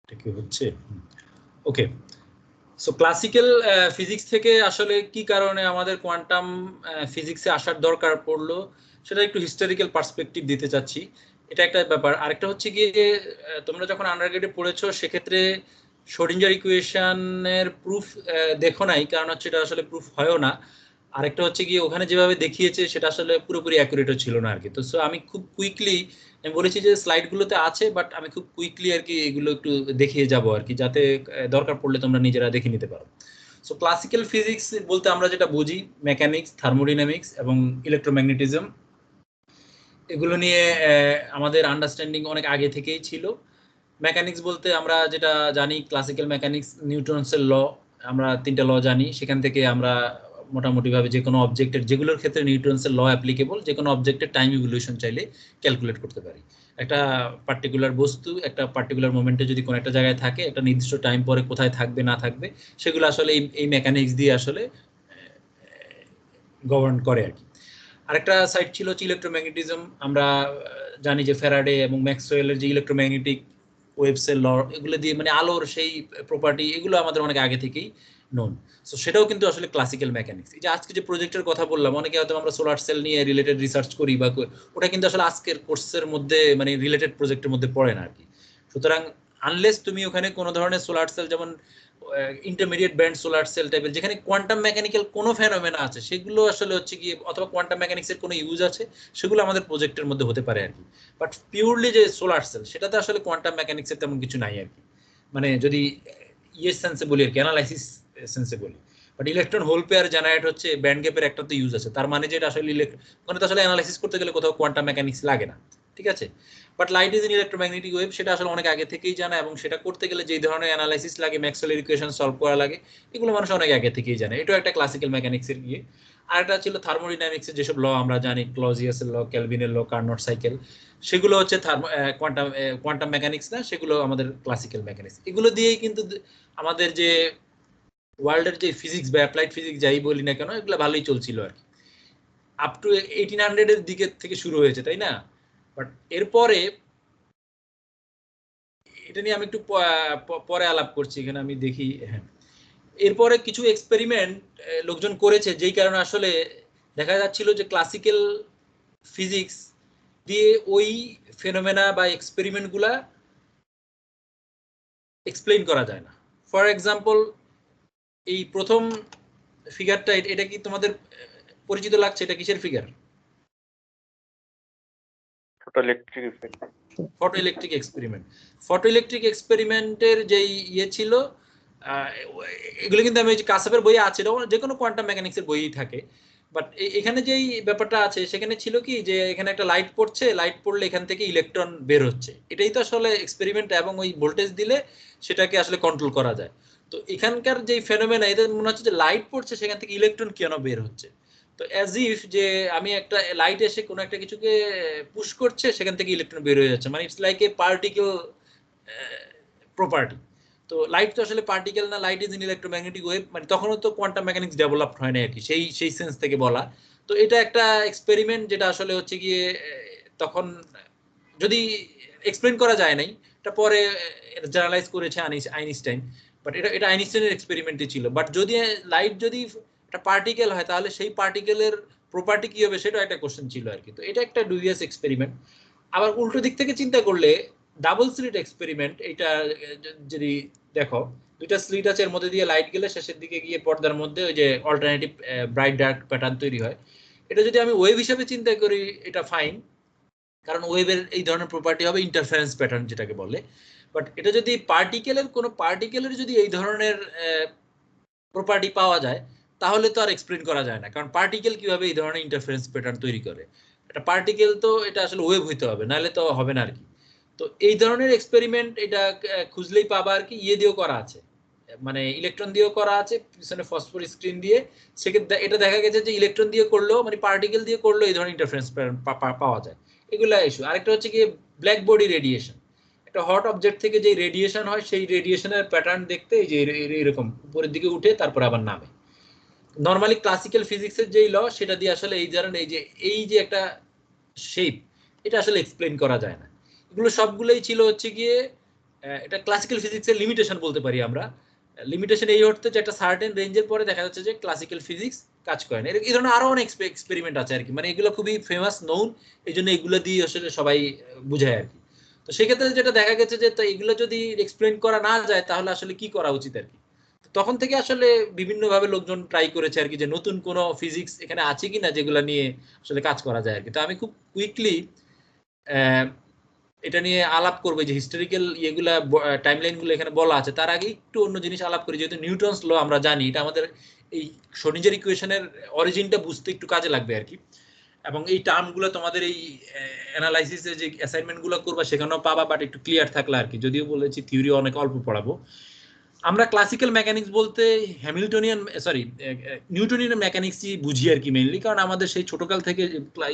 এটা কি হচ্ছে? ওকে, সো ক্লাসিক্যাল ফিজিক্স থেকে আসলে কি কারণে আমাদের কোয়ান্টাম ফিজিক্সে আসার দরকার পড়লো সেটা একটু হিস্টোরিক্যাল পার্সপেক্টিভ দিতে চাচ্ছি। এটা একটা ব্যাপার। আরেকটা হচ্ছে গিয়ে তোমরা যখন আন্ডারগ্রেডে পড়েছো সেক্ষেত্রে শোডিঞ্জার ইকুয়েশনের প্রুফ দেখো নাই, কারণ হচ্ছে এটা আসলে প্রুফ হয়ও না। আরেকটা হচ্ছে গিয়ে ওখানে যেভাবে দেখিয়েছে সেটা আসলে পুরোপুরি অ্যাকুরেটও ছিল না আর কি। তো সো আমি খুব কুইকলি, আমি বলেছি যে স্লাইডগুলোতে আছে, বাট আমি খুব কুইকলি আর কি এগুলো একটু দেখিয়ে যাব আর কি, যাতে দরকার পড়লে তোমরা নিজেরা দেখে নিতে পারো। সো ক্লাসিক্যাল ফিজিক্স বলতে আমরা যেটা বুঝি মেকানিক্স, থার্মোডাইনামিক্স এবং ইলেকট্রোম্যাগনেটিজম, এগুলো নিয়ে আমাদের আন্ডারস্ট্যান্ডিং অনেক আগে থেকেই ছিল। মেকানিক্স বলতে আমরা যেটা জানি ক্লাসিক্যাল মেকানিক্স, নিউটনসের ল, আমরা 3টা ল জানি, সেখান থেকে আমরা মোটামুটিভাবে যে কোনো অবজেক্টের, যেগুলোর ক্ষেত্রে নিউটনসের ল অ্যাপ্লিকেবল, যে কোনো অবজেক্টের টাইম ইভলিউশন চাইলে ক্যালকুলেট করতে পারি। একটা পার্টিকুলার বস্তু একটা পার্টিকুলার মোমেন্টে যদি কোনো একটা জায়গায় থাকে, একটা নির্দিষ্ট টাইম পরে কোথায় থাকবে না থাকবে সেগুলো আসলে এই মেকানিক্স দিয়ে আসলে গভর্ন করে আর কি। আরেকটা সাইড ছিল হচ্ছে ইলেকট্রোম্যাগনেটিজম। আমরা জানি যে ফ্যারাডে এবং ম্যাক্সওয়েলের যে ইলেকট্রোম্যাগনেটিক ওয়েভসের ল, এগুলো দিয়ে মানে আলোর সেই প্রপার্টি, এগুলো আমাদের অনেক আগে থেকেই নোন। সো সেটাও কিন্তু আসলে ক্লাসিক্যাল মেকানিক্স। এই যে আজকে যে প্রজেক্টের কথা বললাম, অনেকে হয়তো আমরা সোলার সেল নিয়ে রিলেটেড রিসার্চ করি বা ওটা কিন্তু আসলে আজকের কোর্সের মধ্যে মানে রিলেটেড প্রজেক্টের মধ্যে পড়ে না আর কি। সুতরাং আনলেস তুমি ওখানে কোনো ধরনের সোলার সেল, যেমন ইন্টারমিডিয়েট ব্যান্ড সোলার সেল টাইপের, যেখানে কোয়ান্টাম মেকানিক্যাল কোনো ফেনোমেনা আছে, সেগুলো আসলে হচ্ছে কি, অথবা কোয়ান্টাম মেকানিক্সের কোনো ইউজ আছে, সেগুলো আমাদের প্রজেক্টের মধ্যে হতে পারে আর কি। বাট পিওরলি যে সোলার সেল, সেটাতে আসলে কোয়ান্টাম মেকানিক্সের তেমন কিছু নাই আর কি। মানে যদি ইয়ে সেন্সে বলি আর কি, অ্যানালাইসিস সেন্সে বলি। But electron whole pair generate হচ্ছে, ব্যান্ড গ্যাপের একটা তো ইউজ আছে, তার মানে যেটা আসলে ওখানে তো আসলে অ্যানালাইসিস করতে গেলে কোথাও কোয়ান্টাম মেকানিক্স লাগে না, ঠিক আছে। But light is in electromagnetic wave, সেটা আসলে অনেক আগে থেকেই জানা, এবং সেটা করতে গেলে যেই ধরনের অ্যানালাইসিস লাগে, ম্যাক্সওয়েলের ইকুয়েশন সলভ করা লাগে, এগুলো মানুষ অনেক আগে থেকেই জানে। এটাও একটা ক্লাসিক্যাল মেকানিক্সের গিয়ে। আর একটা ছিল থার্মোডাইনামিক্সের যেসব ল আমরা জানি, ক্লজিয়াসের ল, ক্যালভিনের ল, কার্নোট সাইকেল, সেগুলো হচ্ছে কোয়ান্টাম কোয়ান্টাম মেকানিক্স না, সেগুলো আমাদের ক্লাসিক্যাল মেকানিক্স। এগুলো দিয়েই কিন্তু আমাদের যে ওয়ার্ল্ডের যে ফিজিক্স বা অ্যাপ্লাইড ফিজিক্স যাই বলি না কেন, এগুলো ভালোই চলছিল আর কি, আপ টু 1800 এর দিকে থেকে শুরু হয়েছে, তাই না? বাট এরপরে এটা নিয়ে আমি একটু পরে আলাপ করছি, এখানে আমি দেখি। হ্যাঁ, এরপরে কিছু এক্সপেরিমেন্ট লোকজন করেছে, যেই কারণে আসলে দেখা যাচ্ছিল যে ক্লাসিক্যাল ফিজিক্স দিয়ে ওই ফেনোমেনা বা এক্সপেরিমেন্টগুলা এক্সপ্লেইন করা যায় না। ফর এক্সাম্পল, এই প্রথম ফিগারটা, এটা কি তোমাদের পরিচিত লাগছে? এটা কিসের figure? Photo electric experiment. Photo electric এক্সপেরিমেন্টের যে ইয়ে ছিল, এগুলো কিন্তু আমি কাসাপের বইয়ে আছে, যে কোনো কোয়ান্টাম মেকানিক্সের বইই থাকে। বাট এখানে যেই ব্যাপারটা আছে, সেখানে ছিল কি যে এখানে একটা লাইট পড়ছে, লাইট পড়লে এখান থেকে ইলেকট্রন বের হচ্ছে, এটাই তো আসলে এক্সপেরিমেন্ট, এবং ওই ভোল্টেজ দিলে সেটাকে আসলে কন্ট্রোল করা যায়। তো এখানকার যে ফেনোমেনা, এদের মনে হচ্ছে যে লাইট পড়ছে, সেখান থেকে ইলেকট্রন কেন বের হচ্ছে। তো অ্যাজ ইফ যে আমি একটা লাইট এসে কোনো একটা কিছুকে পুশ করছে, সেখান থেকে ইলেকট্রন বের হয়ে যাচ্ছে, মানে it's like a particle property. তো লাইট তো আসলে পার্টিকেল না, light is in electromagnetic wave, মানে তখনও তো কোয়ান্টাম মেকানিক্স ডেভেলপড হয় না আর কি, সেই সেই সেন্স থেকে বলা। তো এটা একটা এক্সপেরিমেন্ট যেটা আসলে হচ্ছে গিয়ে তখন যদি এক্সপ্লেন করা যায় নাই, এটা পরে জেনারেলাইজ করেছে আইনস্টাইন। বাট এটা এটা আইনস্টাইনের এক্সপেরিমেন্টই ছিল। বাট যদি লাইট যদি একটা পার্টিকেল হয়, তাহলে সেই পার্টিকেলের প্রপার্টি কি হবে, সেটা একটা কোশ্চেন ছিল আর কি। তো এটা একটা ডুবিয়াস এক্সপেরিমেন্ট। আবার উল্টো দিক থেকে চিন্তা করলে ডাবল স্লিট এক্সপেরিমেন্ট, এটা যদি দেখো, দুইটা স্লিট আছে, এর মধ্যে দিয়ে লাইট গেলে শেষের দিকে গিয়ে পর্দার মধ্যে ওই যে অল্টারনেটিভ ব্রাইট ডার্ক প্যাটার্ন তৈরি হয়। এটা যদি আমি ওয়েভ হিসাবে চিন্তা করি, এটা ফাইন, কারণ ওয়েভের এই ধরনের প্রপার্টি হবে ইন্টারফারেন্স প্যাটার্ন যেটাকে বলে। বাট এটা যদি পার্টিকেলের যদি এই ধরনের প্রপার্টি পাওয়া যায়, তাহলে তো আর এক্সপ্লেন করা যায় না, কারণ পার্টিকেল কিভাবে এই ধরনের ইন্টারফারেন্স প্যাটার্ন তৈরি করে। এটা পার্টিকেল তো এটা আসলে ওয়েভ হইতে হবে, নাহলে তো হবে না আর কি। তো এই ধরনের এক্সপেরিমেন্ট এটা খুঁজলেই পাবা আর কি, ইয়ে দিয়েও করা আছে, মানে ইলেকট্রন দিয়েও করা আছে, পিছনে ফসফর স্ক্রিন দিয়ে। সেক্ষেত্রে এটা দেখা গেছে যে ইলেকট্রন দিয়ে করলেও, মানে পার্টিকেল দিয়ে করলেও এই ধরনের ইন্টারফারেন্স পাওয়া যায়। এগুলা ইস্যু। আরেকটা হচ্ছে কি, ব্ল্যাক বডি রেডিয়েশন। একটা হট অবজেক্ট থেকে যে রেডিয়েশন হয়, সেই রেডিয়েশনের প্যাটার্ন দেখতে এই যে এরকম উপরের দিকে উঠে তারপর আবার নামে। নর্মালি ক্লাসিক্যাল ফিজিক্সের যেই ল, সেটা দিয়ে আসলে এই ধরনের এই যে একটা শেপ, এটা আসলে এক্সপ্লেন করা যায় না। এগুলো সবগুলোই ছিল হচ্ছে গিয়ে এটা ক্লাসিক্যাল ফিজিক্সের লিমিটেশন বলতে পারি আমরা। লিমিটেশন এই অর্থে যে একটা সার্টেন রেঞ্জের পরে দেখা যাচ্ছে যে ক্লাসিক্যাল ফিজিক্স কাজ করে না। এই ধরনের আরো অনেক এক্সপেরিমেন্ট আছে আর কি, মানে এগুলো খুবই ফেমাস নোন, এই জন্য এগুলো দিয়ে আসলে সবাই বুঝায় আর কি। তো সেক্ষেত্রে যেটা দেখা গেছে যে এগুলো যদি এক্সপ্লেন করা না যায় তাহলে আসলে কি করা উচিত আর কি। তখন থেকে আসলে বিভিন্ন ভাবে লোকজন ট্রাই করেছে আর কি, যে নতুন কোন ফিজিক্স এখানে আছে কিনা যেগুলো নিয়ে আসলে কাজ করা যায় আর কি। তো আমি খুব কুইকলি এটা নিয়ে আলাপ করবো, যে হিস্টোরিক্যাল ইয়েগুলা টাইমলাইন গুলো এখানে বলা আছে, তার আগে একটু অন্য জিনিস আলাপ করি। যেহেতু নিউটনস ল আমরা জানি, এটা আমাদের এই শ্রোডিঞ্জার ইকুয়েশনের অরিজিনটা বুঝতে একটু কাজে লাগবে আর কি। এবং এই টার্মগুলো তোমাদের এই অ্যানালাইসিসে যে অ্যাসাইনমেন্ট গুলো করবা সেখানেও পাবা, বাট একটু ক্লিয়ার থাকলে আর কি, যদিও বলেছি থিওরি অনেক অল্প পড়াবো। আমরা ক্লাসিক্যাল মেকানিক্স বলতে হ্যামিল্টনিয়ান নিউটনিয়ান মেকানিক্সই বুঝি আর কি মেইনলি, কারণ আমাদের সেই ছোটকাল থেকে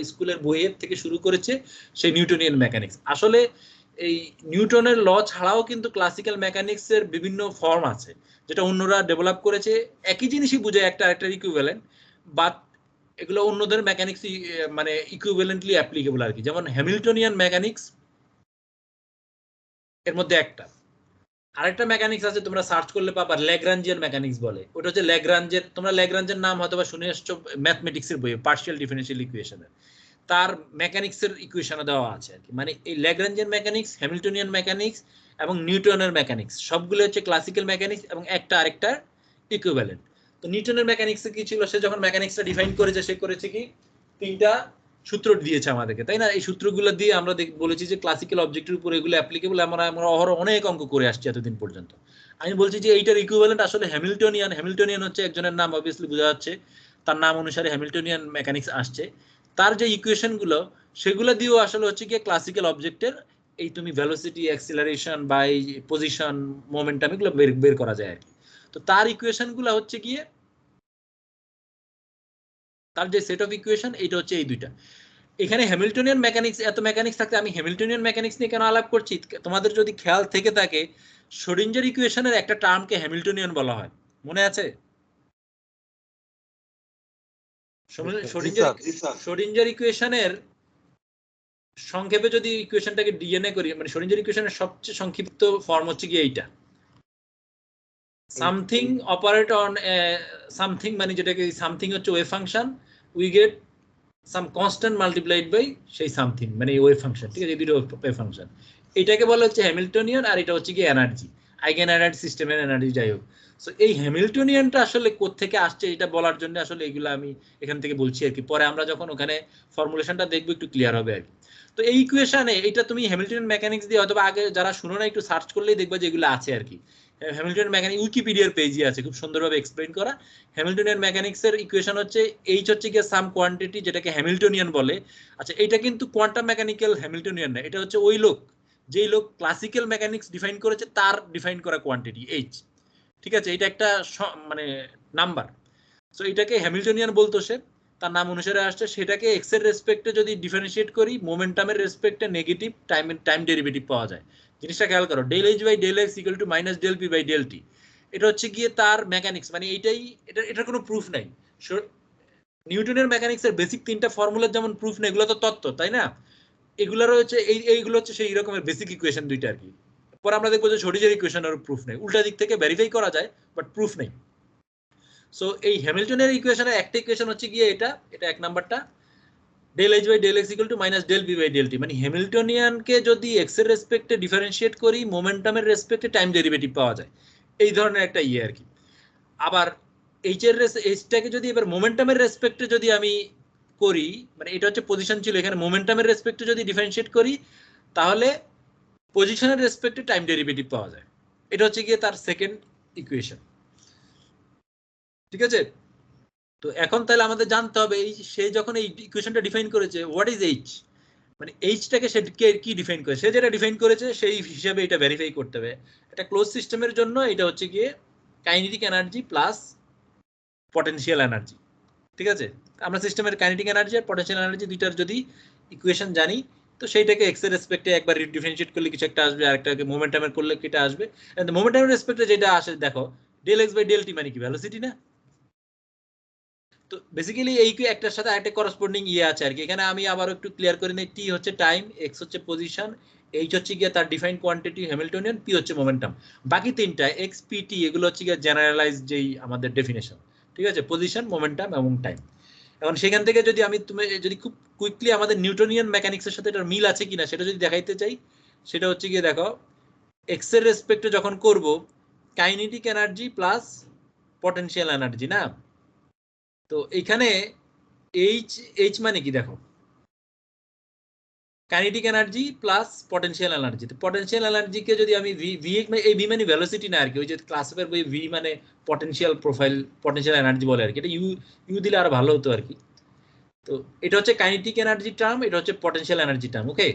স্কুলের বইয়ের থেকে শুরু করেছে সেই নিউটনিয়ান মেকানিক্স। আসলে এই নিউটনের ল ছাড়াও কিন্তু ক্লাসিক্যাল মেকানিক্সের বিভিন্ন ফর্ম আছে যেটা অন্যরা ডেভেলপ করেছে, একই জিনিসই বুঝায়, একটা আরেকটার ইকুইভ্যালেন্ট, বাট এগুলো অন্যদের মেকানিক্স মানে ইকুইভ্যালেন্টলি অ্যাপ্লিকেবল আর কি। যেমন হ্যামিল্টনিয়ান মেকানিক্স এর মধ্যে একটা, আরেকটা মেকানিক্স আছে তোমরা সার্চ করলে পাবা, ল্যাগ্রাঞ্জিয়ান মেকানিক্স বলে। ওটা হচ্ছে ল্যাগ্রাঞ্জের, তোমরা ল্যাগ্রাঞ্জের নাম হয়তো বা শুনে আসছো ম্যাথমেটিক্সের বইয়ে, পার্শিয়াল ডিফারেনশিয়াল ইকুয়েশনের, তার মেকানিক্সের ইকুয়েশন দেওয়া আছে আর কি। মানে এই ল্যাগ্রাঞ্জিয়ান মেকানিক্স, হ্যামিল্টনিয়ান মেকানিক্স এবং নিউটনের মেকানিক্স সবগুলো হচ্ছে ক্লাসিক্যাল মেকানিক্স এবং একটা আরেকটার ইকুইভ্যালেন্ট। তো নিউটনের মেকানিক্সে কি ছিল, সে যখন মেকানিক্সটা ডিফাইন করেছে সে করেছে কি তিনটা সূত্র দিয়েছে আমাদেরকে, তাই না? এই সূত্রগুলো দিয়ে আমরা বলেছি যে ক্লাসিক্যাল অবজেক্টের উপর এগুলো অ্যাপ্লিকেবল, আমরা অনেক অঙ্ক করে আসছি এতদিন পর্যন্ত। আমি বলছি যে এইটার ইকুইভ্যালেন্ট আসলে হ্যামিল্টনিয়ান। হ্যামিল্টনিয়ান হচ্ছে একজনের নাম, অবভিয়াসলি বোঝা যাচ্ছে তার নাম অনুসারে হ্যামিল্টনিয়ান মেকানিক্স আসছে। তার যে ইকুয়েশন গুলো সেগুলো দিয়েও আসলে হচ্ছে গিয়ে ক্লাসিক্যাল অবজেক্টের এই তুমি ভেলোসিটি, অ্যাক্সিলারেশন বা এই পজিশন, মোমেন্টাম এগুলো বের করা যায় আর কি। তো তার ইকুয়েশন গুলো হচ্ছে গিয়ে, তার যে সেট অফ ইকুয়েশন এইটা হচ্ছে এই দুইটা। এখানে হ্যামিল্টনিয়ান মেকানিক্স, এত মেকানিক্স থাকতে আমি হ্যামিল্টনিয়ান মেকানিক্স নিয়ে কেন আলাপ করছি, তোমাদের যদি খেয়াল থেকে থাকে শ্রোডিঞ্জার ইকুয়েশনের একটা টার্মকে হ্যামিল্টনিয়ান বলা হয়, মনে আছে? শ্রোডিঞ্জার ইকুয়েশনের সংক্ষেপে যদি ইকুয়েশনটাকে ডিএনএ করি, মানে শ্রোডিঞ্জার ইকুয়েশনের সবচেয়ে সংক্ষিপ্ত ফর্ম হচ্ছে কি এইটা, সামথিং অপারেট অন সামথিং, মানে যেটাকে সামথিং হচ্ছে wave function, we get some constant multiplied by সেই সামথিং, মানে ওয়েভ ফাংশন, ঠিক আছে? এই দুটো ওয়েভ ফাংশন, এটাকে বলা হচ্ছে হ্যামিল্টনিয়ান, আর এটা হচ্ছে কি এনার্জি, আইগেন এনার্জি, সিস্টেমের এনার্জি, যাই হোক। সো এই হ্যামিল্টনিয়ানটা আসলে কোত্থেকে আসছে এটা বলার জন্য আসলে এগুলো আমি এখান থেকে বলছি আর কি, পরে আমরা যখন ওখানে ফর্মুলেশনটা দেখবো একটু ক্লিয়ার হবে আর কি। তো এই ইকুয়েশনে এটা তুমি হ্যামিল্টনিয়ান মেকানিক্স দিয়ে হয়তো আগে যারা শুনো না একটু সার্চ করলেই দেখবে যে এগুলো আছে আর কি। হ্যামিল্টনিয়ান মেকানিক্স উইকিপিডিয়ার পেজে আছে, খুব সুন্দরভাবে এক্সপ্লেইন করা। হ্যামিল্টনিয়ান মেকানিক্সের ইকুয়েশন হচ্ছে এইচ হচ্ছে গিয়ে সাম কোয়ান্টিটি, যেটাকে হ্যামিল্টনিয়ান বলে। আচ্ছা, এটা কিন্তু কোয়ান্টাম মেকানিক্যাল হ্যামিল্টনিয়ান না, এটা হচ্ছে ওই লোক, যেই লোক ক্লাসিক্যাল মেকানিক্স ডিফাইন করেছে তার ডিফাইন করা কোয়ান্টিটি এইচ, ঠিক আছে? এটা একটা মানে নাম্বার। সো এটাকে হ্যামিল্টনিয়ান বলতো সে, তার নাম অনুসারে আসছে। সেটাকে এক্স এর রেসপেক্টে যদি ডিফারেন্সিয়েট করি, মোমেন্টামের রেসপেক্টে নেগেটিভ টাইম ডেরিভেটিভ পাওয়া যায়। জিনিসটা খেয়াল করো, del H by del x equal to minus del P by del t, এটা হচ্ছে গিয়ে তার মেকানিক্স। মানে এইটাই, এটার কোনো প্রুফ নাই। নিউটনের মেকানিক্সের বেসিক তিনটা ফর্মুলার যেমন প্রুফ নেই, এগুলো তো তত্ত্ব, তাই না? এগুলোর হচ্ছে এইগুলো হচ্ছে সেই রকমের বেসিক ইকুয়েশন দুইটা আর কি। পরে আমরা দেখবো যে শ্রোডিঞ্জার ইকুয়েশনের প্রুফ নেই, উল্টা দিক থেকে ভেরিফাই করা যায় বাট প্রুফ নেই। সো এই হ্যামিল্টনের ইকুয়েশনের একটা ইকুয়েশন হচ্ছে গিয়ে এটা, এটা এক নাম্বারটা, del H by del x equal to minus del P by del t, মানে হ্যামিল্টনিয়ানকে যদি এক্স এর রেসপেক্টে ডিফারেন্সিয়েট করি, মোমেন্টামের রেসপেক্টে টাইম ডেরিভেটিভ পাওয়া যায়, এই ধরনের একটা ইয়ে আর কি। আবার এইচটাকে যদি এবার মোমেন্টামের রেসপেক্টে যদি আমি করি, মানে এটা হচ্ছে পজিশন ছিল, এখানে মোমেন্টামের রেসপেক্টে যদি ডিফারেন্সিয়েট করি তাহলে পজিশনের রেসপেক্টে টাইম ডেরিভেটিভ পাওয়া যায়। এটা হচ্ছে গিয়ে তার সেকেন্ড ইকুয়েশন, ঠিক আছে? তো এখন তাহলে আমাদের জানতে হবে এই সে যখন এই ইকুয়েশনটা ডিফাইন করেছে, হোয়াট ইজ এইচ, মানে এইচটাকে সে কি ডিফাইন করে, সে যেটা ডিফাইন করেছে সেই হিসাবে এটা ভেরিফাই করতে হবে। এটা ক্লোজ সিস্টেমের জন্য এটা হচ্ছে গিয়ে kinetic energy plus potential energy, ঠিক আছে? আমরা সিস্টেমের কাইনেটিক এনার্জি আর পটেনশিয়াল এনার্জি দুইটার যদি ইকুয়েশন জানি, তো সেইটাকে এক্স এর রেসপেক্টে একবার ডিফারেন্সিয়েট করলে কিছু একটা আসবে, আরেকটাকে মোমেন্টামের করলে কিটা আসবে। মোমেন্টামের রেসপেক্টে যেটা আসে দেখো, del x by del t মানে কি, ভেলোসিটি না? তো বেসিক্যালি এই একটার সাথে আরেকটা করসপন্ডিং ইয়ে আছে আর কি। এখানে আমি আবার একটু ক্লিয়ার করে নিই, টি হচ্ছে টাইম, এক্স হচ্ছে পজিশন, এইচ হচ্ছে গিয়ে তার ডিফাইন্ড কোয়ান্টিটি হ্যামিল্টনিয়ান, পি হচ্ছে মোমেন্টাম। বাকি তিনটা এক্স পি টি এগুলো হচ্ছে গিয়ে জেনারেলাইজ যেই আমাদের ডেফিনেশন, ঠিক আছে, পজিশন, মোমেন্টাম এবং টাইম। এখন সেখান থেকে যদি তুমি যদি খুব কুইকলি আমাদের নিউটনিয়ান মেকানিক্সের সাথে এটার মিল আছে কিনা সেটা যদি দেখাইতে চাই, সেটা হচ্ছে গিয়ে দেখো এক্স এর রেসপেক্টে যখন করব kinetic energy plus potential energy না, তো এখানে এইচ এইচ মানে কি দেখো kinetic energy plus potential energy. তো পটেনশিয়াল এনার্জিকে যদি আমি ভি ভি এই ভি মানে ভেলোসিটি না আর কি, ওই যে ক্লাসিফার বই ভি মানে পটেনশিয়াল প্রোফাইল, পটেনশিয়াল এনার্জি বলে আর কি, এটা ইউ ইউ দিলে আরো ভালো হতো আর কি। তো এটা হচ্ছে কাইনেটিক এনার্জি টার্ম, এটা হচ্ছে potential energy term. Okay,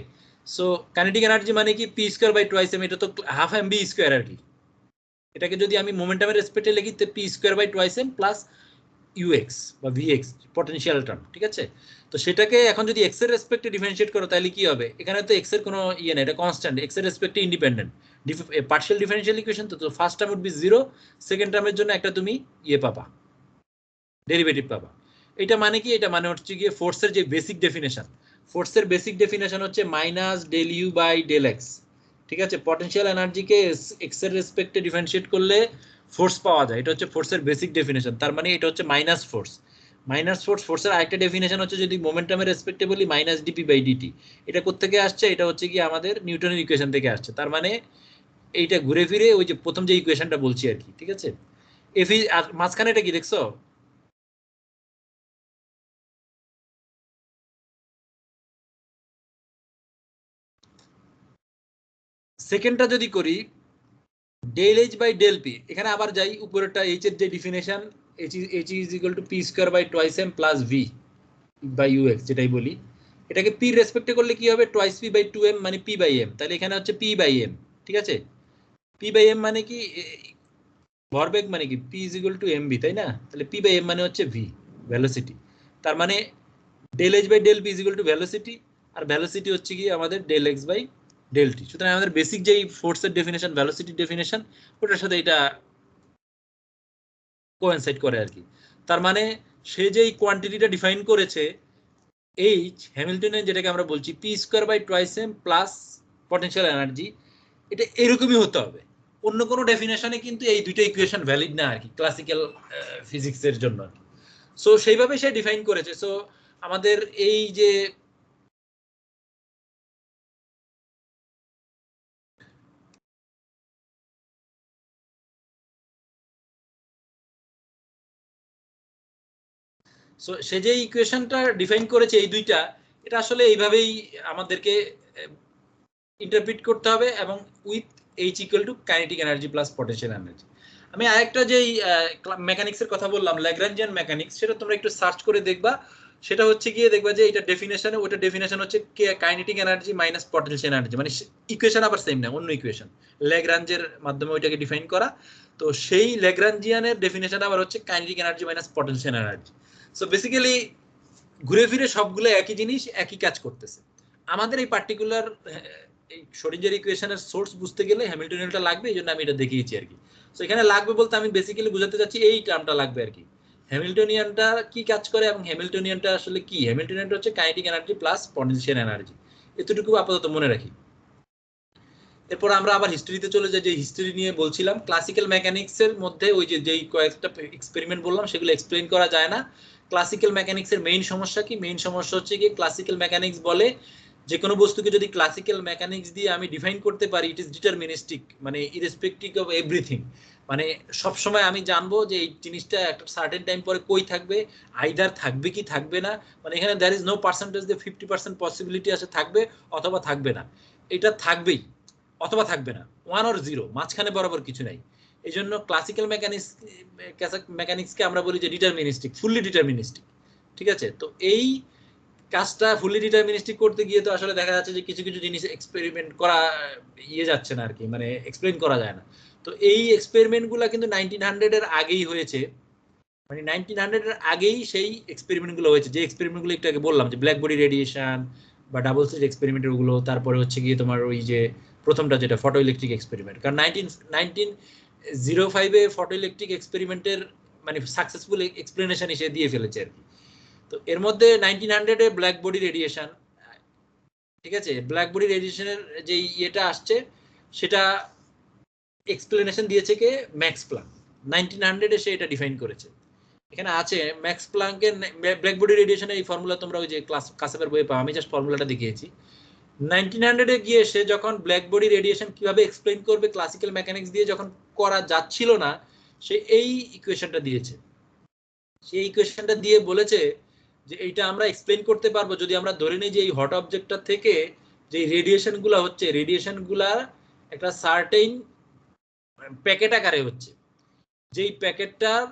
so kinetic energy মানে কি p square by twice m, এটা তো হাফ এম বি স্কোয়ার আর কি। এটাকে যদি আমি মোমেন্টামের রেসপেক্টে লিখি তো p square by twice M plus u x বা ভিএক্স পটেনশিয়াল টার্ম, ঠিক আছে। তো সেটাকে এখন যদি এক্স এর রেসপেক্টে ডিফারেন্সিয়েট করো তাহলে কি হবে, এখানে তো এক্স এর কোনো ইয়ে নেই, এটা কনস্ট্যান্ট, এক্স এর রেসপেক্টে ইন্ডিপেন্ডেন্ট পার্শিয়াল ডিফারেনশিয়াল ইকুয়েশন। তো first term would be 0, second টার্মের জন্য একটা তুমি ইয়ে পাবা, ডেরিভেটিভ পাবা। এটা মানে কি, এটা মানে হচ্ছে গিয়ে ফোর্সের যে বেসিক ডেফিনেশন, ফোর্সের বেসিক ডেফিনেশন হচ্ছে minus del u by del x, ঠিক আছে। পটেনশিয়াল এনার্জিকে এক্স এর রেসপেক্টে ডিফারেন্সিয়েট করলে ফোর্স পাওয়া যায়, এটা হচ্ছে ফোর্সের বেসিক ডেফিনেশন। তার মানে এটা হচ্ছে মাইনাস ফোর্স। মাইনাস ফোর্স, ফোর্সের আরেকটা ডেফিনেশন হচ্ছে যদি মোমেন্টামের রেসপেক্টে বলি মাইনাস ডিপি বাই ডিটি। এটা কোত্থেকে আসছে, এটা হচ্ছে কি আমাদের নিউটনের ইকুয়েশন থেকে আসছে। তার মানে এইটা ঘুরে ফিরে ওই যে প্রথম যে ইকুয়েশনটা বলছি আর কি, ঠিক আছে। এফি আর মাঝখানে এটা কি দেখছো, সেকেন্ডটা যদি করি del H by del p, এখানে আবার যাই উপরেরটা এইচ এর যে definition, H is equal to p square by twice M plus v by u x যেটাই বলি, এটাকে পি রেসপেক্টে করলে কি হবে, twice p by two m মানে পি বাই এম, তাহলে এখানে হচ্ছে পি বাই এম, ঠিক আছে। পি বাই এম মানে কি ভরবেগ মানে কি p is equal to m v, তাই না, তাহলে পি বাই এম মানে হচ্ছে ভি ভেলোসিটি। তার মানে del H by del p is equal to velocity, আর ভেলোসিটি হচ্ছে কি আমাদের del x by del t. সুতরাং আমাদের বেসিক যেই ফোর্সের ডেফিনেশন ভেলোসিটি ডেফিনেশন, ওটার সাথে এটা কোয়েনসাইড করে আর কি। তার মানে সে যেই কোয়ান্টিটিটা ডিফাইন করেছে এইচ হ্যামিল্টনের, যেটাকে আমরা বলছি p square by twice M plus potential energy, এটা এরকমই হতে হবে। অন্য কোনো ডেফিনেশনে কিন্তু এই দুইটা ইকুয়েশন ভ্যালিড না আর কি ক্লাসিক্যাল ফিজিক্সের জন্য। সো সেইভাবে সে ডিফাইন করেছে। সো আমাদের এই যে সো সে যে ইকুয়েশনটা ডিফাইন করেছে এই দুইটা, এটা আসলে এইভাবেই আমাদেরকে ইন্টারপ্রিট করতে হবে, এবং with H equal two kinetic energy plus potential energy. আমি আরেকটা যেই মেকানিক্সের কথা বললাম ল্যাগ্রাঞ্জিয়ান মেকানিক্স, সেটা তোমরা একটু সার্চ করে দেখবা। সেটা হচ্ছে গিয়ে দেখবা যে এটা ডেফিনেশনে, ওটা ডেফিনেশন হচ্ছে kinetic energy minus potential energy, মানে ইকুয়েশন আবার সেম না, অন্য ইকুয়েশন ল্যাগ্রাঞ্জের মাধ্যমে ওইটাকে ডিফাইন করা। তো সেই ল্যাগ্রাঞ্জিয়ানের ডেফিনেশন আবার হচ্ছে kinetic energy minus potential energy. So basically ঘুরে ফিরে সবগুলো একই জিনিস, একই কাজ করতেছে। আমাদের এই পার্টিকুলার এই শোডিঞ্জার ইকুয়েশনের সোর্স বুঝতে গেলে হ্যামিল্টনিয়ানটা লাগবে, এই জন্য আমি এটা দেখিয়েছি আর কি। তো এখানে লাগবে বলতে আমি বেসিক্যালি বোঝাতে চাচ্ছি এই টার্মটা লাগবে আর কি, হ্যামিল্টনিয়ানটা কি কাজ করে এবং হ্যামিল্টনিয়ানটা আসলে কি। হ্যামিল্টনিয়ানটা হচ্ছে kinetic energy plus potential energy, এতটুকু আপাতত মনে রাখি। এরপর আমরা আবার হিস্ট্রিতে চলে যাই, যে হিস্ট্রি নিয়ে বলছিলাম ক্লাসিক্যাল মেকানিক্সের মধ্যে ওই যে যেই কয়েকটা এক্সপেরিমেন্ট বললাম সেগুলো এক্সপ্লেইন করা যায় না। ক্লাসিক্যাল মেকানিক্সের মেইন সমস্যা কি, মেইন সমস্যা হচ্ছে কি ক্লাসিক্যাল মেকানিক্স বলে যে কোনো বস্তুকে যদি ক্লাসিক্যাল মেকানিক্স দিয়ে আমি ডিফাইন করতে পারি ইট ইজ ডিটারমিনিস্টিক, মানে ইরেসপেক্টিভ অফ এভরিথিং, মানে সবসময় আমি জানবো যে এই জিনিসটা একটা সার্টেন টাইম পরে কই থাকবে, আইদার থাকবে কি থাকবে না, মানে এখানে দ্যার ইজ নো পার্সেন্টেজ যে 50% পসিবিলিটি আছে থাকবে অথবা থাকবে না, এটা থাকবেই অথবা থাকবে না, 1 or 0, মাঝখানে বরাবর কিছু নাই। এই জন্য ক্লাসিক্যাল মেকানিক্সকে আমরা বলি যে ডিটারমিনিস্টিক, ফুললি ডিটারমিনিস্টিক, ঠিক আছে। তো এই কাজটা ফুললি ডিটারমিনিস্টিক করতে গিয়ে তো আসলে দেখা যাচ্ছে যে কিছু কিছু জিনিস এক্সপেরিমেন্ট করা ইয়ে যাচ্ছে না আর কি, মানে এক্সপ্লেইন করা যায় না। তো এই এক্সপেরিমেন্টগুলো কিন্তু 1900 এর আগেই হয়েছে, মানে 1900 এর আগেই সেই এক্সপেরিমেন্টগুলো হয়েছে, যে এক্সপেরিমেন্টগুলো একটু আগে বললাম যে ব্ল্যাক বডি রেডিয়েশন বা ডাবল স্লিট এক্সপেরিমেন্ট ওগুলো, তারপরে হচ্ছে গিয়ে তোমার ওই যে প্রথমটা যেটা ফটো ইলেকট্রিক এক্সপেরিমেন্ট, কারণ 1905-এ ফটো ইলেকট্রিক এক্সপেরিমেন্টের মানে সাকসেসফুল এক্সপ্লেনেশন এসে দিয়ে ফেলেছে আর কি। তো এর মধ্যে 1900-এ ব্ল্যাক বডি রেডিয়েশন, ঠিক আছে, ব্ল্যাক বডি রেডিয়েশনের যে ইয়েটা আসছে সেটা এক্সপ্লেনেশন দিয়েছে কে, ম্যাক্স প্লাঙ্ক। 1900 সে এটা ডিফাইন করেছে। এখানে আছে ম্যাক্স প্লাঙ্কের ব্ল্যাক বডি রেডিয়েশনের এই ফর্মুলা তোমরা ওই যে ক্লাস কাসেপের বইয়ে পাও, আমি জাস্ট ফর্মুলাটা দেখিয়েছি। 1900 গিয়ে সে যখন ব্ল্যাক বডি রেডিয়েশন কিভাবে এক্সপ্লেইন করবে ক্লাসিক্যাল মেকানিক্স দিয়ে যখন করা যাচ্ছিল না, সে এই ইকুয়েশনটা দিয়েছে। সেই ইকুয়েশনটা দিয়ে বলেছে যে এইটা আমরা এক্সপ্লেইন করতে পারবো যদি আমরা ধরে নিই যে এই হট অবজেক্টটা থেকে যে রেডিয়েশন গুলা হচ্ছে, রেডিয়েশন গুলা একটা সার্টেইন প্যাকেট আকারে হচ্ছে, যেই প্যাকেটটার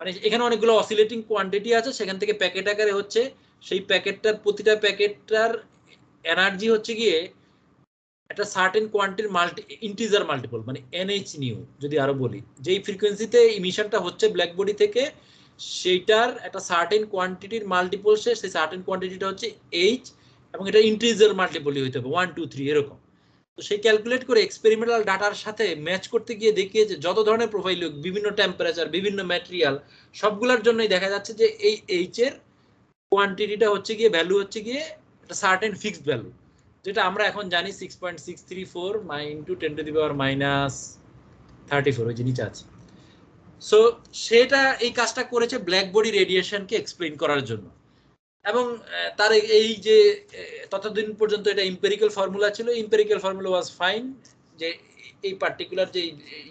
মানে এখানে অনেকগুলো অসিলেটিং কোয়ান্টিটি আছে, সেখান থেকে প্যাকেট আকারে হচ্ছে, সেই প্যাকেটটার প্রতিটা প্যাকেটটার এনার্জি হচ্ছে গিয়ে একটা সার্টেন কোয়ান্টিটির ইন্টিজার মাল্টিপল, মানে এনএইচ নিউ যদি আরো বলি, যেই ফ্রিকোয়েন্সিতে ইমিশনটা হচ্ছে ব্ল্যাক বডি থেকে সেইটার একটা সার্টেন কোয়ান্টিটির মাল্টিপল, সেই সার্টেন কোয়ান্টিটিটা হচ্ছে এইচ, এবং এটা ইন্টিজার মাল্টিপলই হইতে হবে 1 2 3 এরকম। তো সেই ক্যালকুলেট করে এক্সপেরিমেন্টাল ডাটার সাথে ম্যাচ করতে গিয়ে দেখিয়েছে যত ধরনের প্রোফাইল, বিভিন্ন টেম্পারেচার, বিভিন্ন ম্যাটেরিয়াল, সবগুলোর জন্যই দেখা যাচ্ছে যে এই এইচ এর কোয়ান্টিটিটা হচ্ছে গিয়ে ভ্যালু হচ্ছে গিয়ে একটা সার্টেন ফিক্সড ভ্যালু, যেটা আমরা এখন জানি 6.634 ইনটু 10 টু দি পাওয়ার -34, ওই যে নিচে আছে। সো সেটা এই কাজটা করেছে ব্ল্যাক বডি রেডিয়েশনকে এক্সপ্লেইন করার জন্য। এবং তার এই যে ততদিন পর্যন্ত এটা ইম্পেরিক্যাল ফর্মুলা ছিল, ইম্পেরিক্যাল ফর্মুলা ওয়াজ ফাইন, যে এই পার্টিকুলার যে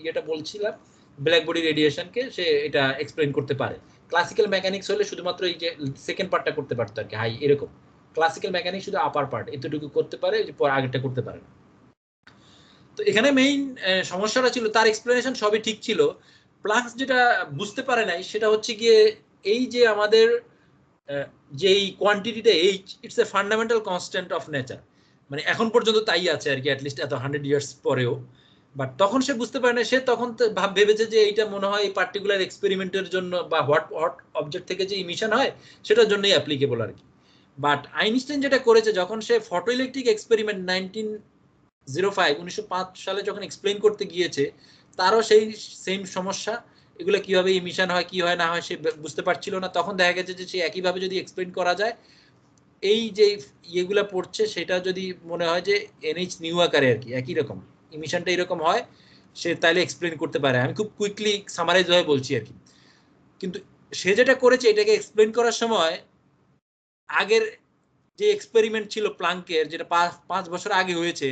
ইয়েটা বলছিলাম ব্ল্যাক বডি রেডিয়েশনকে সে এটা এক্সপ্লেইন করতে পারে। ক্লাসিক্যাল মেকানিক্স হলে শুধুমাত্র এই যে সেকেন্ড পার্টটা করতে পারতো আর কি, হাই এরকম। ক্লাসিক্যাল মেকানিক্স শুধু আপার পার্ট এতটুকু করতে পারে, যে পর আগেরটা করতে পারে না। তো এখানে মেইন সমস্যাটা ছিল তার এক্সপ্লেনেশন সবই ঠিক ছিল, প্লাঙ্কস যেটা বুঝতে পারে নাই সেটা হচ্ছে গিয়ে এই যে আমাদের যেই কোয়ান্টিটিটা H, it's a fundamental constant of nature, মানে এখন পর্যন্ত তাই আছে আর কি, অ্যাটলিস্ট এত 100 ইয়ার্স পরেও। বাট তখন সে বুঝতে পারে না, সে তখন ভেবেছে যে এইটা মনে হয় এই পার্টিকুলার এক্সপেরিমেন্টের জন্য বা হট অবজেক্ট থেকে যে ইমিশন হয় সেটার জন্যই অ্যাপ্লিকেবল আর কি। বাট আইনস্টাইন যেটা করেছে, যখন সে ফটো ইলেকট্রিক এক্সপেরিমেন্ট 1905 সালে যখন এক্সপ্লেইন করতে গিয়েছে, তারও সেই সেম সমস্যা, এগুলো কিভাবে ইমিশন হয় কি হয় না হয় সে বুঝতে পারছিল না। তখন দেখা গেছে যে সে একইভাবে যদি এক্সপ্লেইন করা যায়, এই যে ইয়েগুলো পড়ছে সেটা যদি মনে হয় যে এনএইচ নিউ আকারে আর কি একই রকম ইমিশনটা এরকম হয়, সে তাইলে এক্সপ্লেইন করতে পারে। আমি খুব কুইকলি সামারাইজ হয়ে বলছি আর কি। কিন্তু সে যেটা করেছে এটাকে এক্সপ্লেইন করার সময় আগের যে এক্সপেরিমেন্ট ছিল প্লাঙ্কের, যেটা 5 বছর আগে হয়েছে,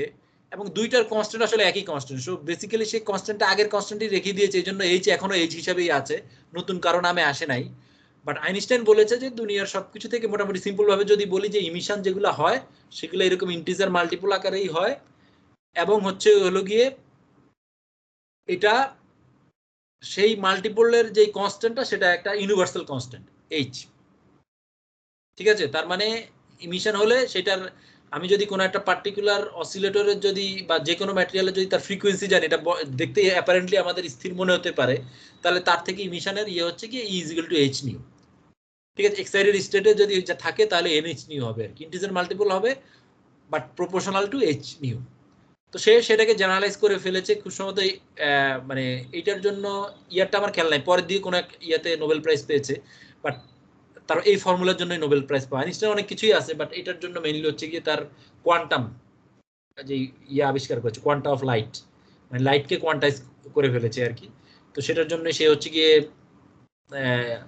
এবং দুইটার কনস্ট্যান্ট আসলে একই কনস্ট্যান্ট, সো বেসিক্যালি সেই কনস্ট্যান্টটা আগের কনস্ট্যান্টই রেখে দিয়েছে, এই জন্য এইচ এখনো এইচ হিসাবেই আছে, নতুন কারো নামে আসে নাই। বাট আইনস্টাইন বলেছে যে দুনিয়ার সবকিছু থেকে মোটামুটি সিম্পল ভাবে যদি বলি যে ইমিশন যেগুলো হয় সেগুলো এরকম ইন্টিজার মাল্টিপল আকারেই হয়, এবং হচ্ছে হলো গিয়ে এটা সেই মাল্টিপলের যে কনস্ট্যান্টটা সেটা একটা ইউনিভার্সাল কনস্ট্যান্ট এইচ। ঠিক আছে, তার মানে ইমিশন হলে সেটার, আমি যদি কোনো একটা পার্টিকুলার অসিলেটরের যদি বা যে কোনো ম্যাটেরিয়ালের যদি তার ফ্রিকোয়েন্সি জানি, এটা দেখতে অ্যাপারেন্টলি আমাদের স্থির মনে হতে পারে, তাহলে তার থেকে ইমিশনের ইয়ে হচ্ছে কি E is equal to h nu. ঠিক আছে, এক্সাইটেড স্টেটে যদি থাকে তাহলে এনএইচ নিউ হবে আর কি, ইন্টিজার মাল্টিপল হবে but proportional to h new. তো সে সেটাকে জেনারেলাইজ করে ফেলেছে খুব সম্ভবত। মানে এইটার জন্য ইয়ারটা আমার খেয়াল নাই, পরের দিকে কোনো এক ইয়াতে নোবেল প্রাইজ পেয়েছে, বাট তার এই ফর্মুলার জন্য নোবেল প্রাইজ পাওয়া। আইনস্টাইন অনেক কিছুই আছে, বাট এটার জন্য মেইনলি হচ্ছে গিয়ে তার কোয়ান্টাম যে ইয়ে আবিষ্কার করেছে, কোয়ান্টাম অফ লাইট, মানে লাইটকে কোয়ান্টাইজ করে ফেলেছে আর কি। তো সেটার জন্য সে হচ্ছে গিয়ে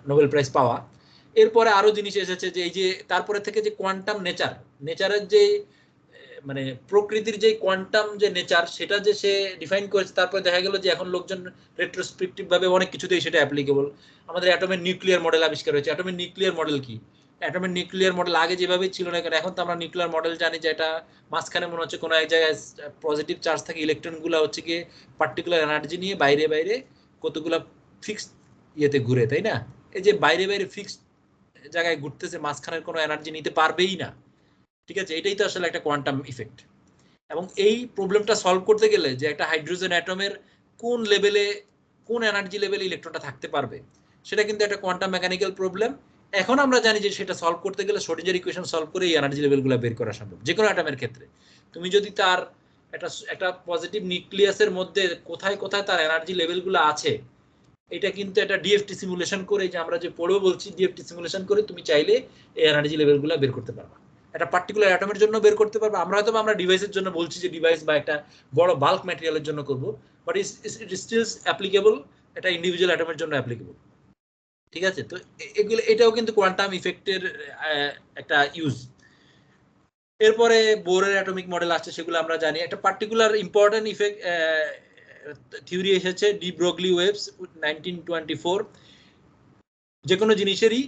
নোবেল প্রাইজ পাওয়া। এরপরে আরো জিনিস এসেছে যে এই যে তারপরে থেকে যে কোয়ান্টাম নেচারের যে মানে প্রকৃতির যে কোয়ান্টাম যে নেচার সেটা যে সে ডিফাইন করেছে, তারপরে দেখা গেল যে এখন লোকজন রেট্রোস্পেক্টিভ ভাবে অনেক কিছুতেই সেটা অ্যাপ্লিকেবল। আমাদের অ্যাটমের নিউক্লিয়ার মডেল আবিষ্কার হয়েছে। অ্যাটমের নিউক্লিয়ার মডেল কি? অ্যাটমের নিউক্লিয়ার মডেল আগে যেভাবে ছিল না কেন, এখন তো আমরা নিউক্লিয়ার মডেল জানি যে এটা মাঝখানে মনে হচ্ছে কোনো এক জায়গায় পজিটিভ চার্জ থাকে, ইলেকট্রনগুলো হচ্ছে গিয়ে পার্টিকুলার এনার্জি নিয়ে বাইরে বাইরে কতগুলো ফিক্সড ইয়েতে ঘুরে, তাই না? এই যে বাইরে বাইরে ফিক্সড জায়গায় ঘুরতেছে, মাঝখানের কোনো এনার্জি নিতে পারবেই না। ঠিক আছে, এটাই তো আসলে একটা কোয়ান্টাম ইফেক্ট। এবং এই প্রবলেমটা সলভ করতে গেলে যে একটা হাইড্রোজেন অ্যাটমের কোন লেভেলে, কোন এনার্জি লেভেলে ইলেকট্রনটা থাকতে পারবে, সেটা কিন্তু একটা কোয়ান্টাম মেকানিক্যাল প্রবলেম। এখন আমরা জানি যে সেটা সলভ করতে গেলে শোডিঞ্জার ইকুয়েশন সলভ করে এই এনার্জি লেভেলগুলো বের করা সম্ভব যে কোনো অ্যাটমের ক্ষেত্রে। তুমি যদি তার একটা পজিটিভ নিউক্লিয়াসের মধ্যে কোথায় কোথায় তার এনার্জি লেভেলগুলো আছে, এটা কিন্তু একটা ডিএফটি সিমুলেশন করে, যে আমরা যে পড়বো বলছি ডিএফটি সিমুলেশন করে তুমি চাইলে এই এনার্জি লেভেলগুলো বের করতে পারবা। একটা পার্টিকুলার অ্যাটমের জন্য বের করতে পারবো। আমরা হয়তো আমরা ডিভাইসের জন্য বলছি যে ডিভাইস বা একটা বড় বাল্ক ম্যাটেরিয়ালের জন্য করব, বাট ইট স্টিল অ্যাপ্লিকেবল এটা ইন্ডিভিজুয়াল অ্যাটমের জন্য অ্যাপ্লিকেবল। ঠিক আছে, তো এগুলো এটাও কিন্তু কোয়ান্টাম ইফেক্টের একটা ইউজ। এরপরে বোরের অ্যাটমিক মডেল আসছে, সেগুলো আমরা জানি। একটা পার্টিকুলার ইম্পর্টেন্ট ইফেক্ট থিওরি এসেছে ডি ব্রগলি ওয়েভস 1924। যে কোনো জিনিসেরই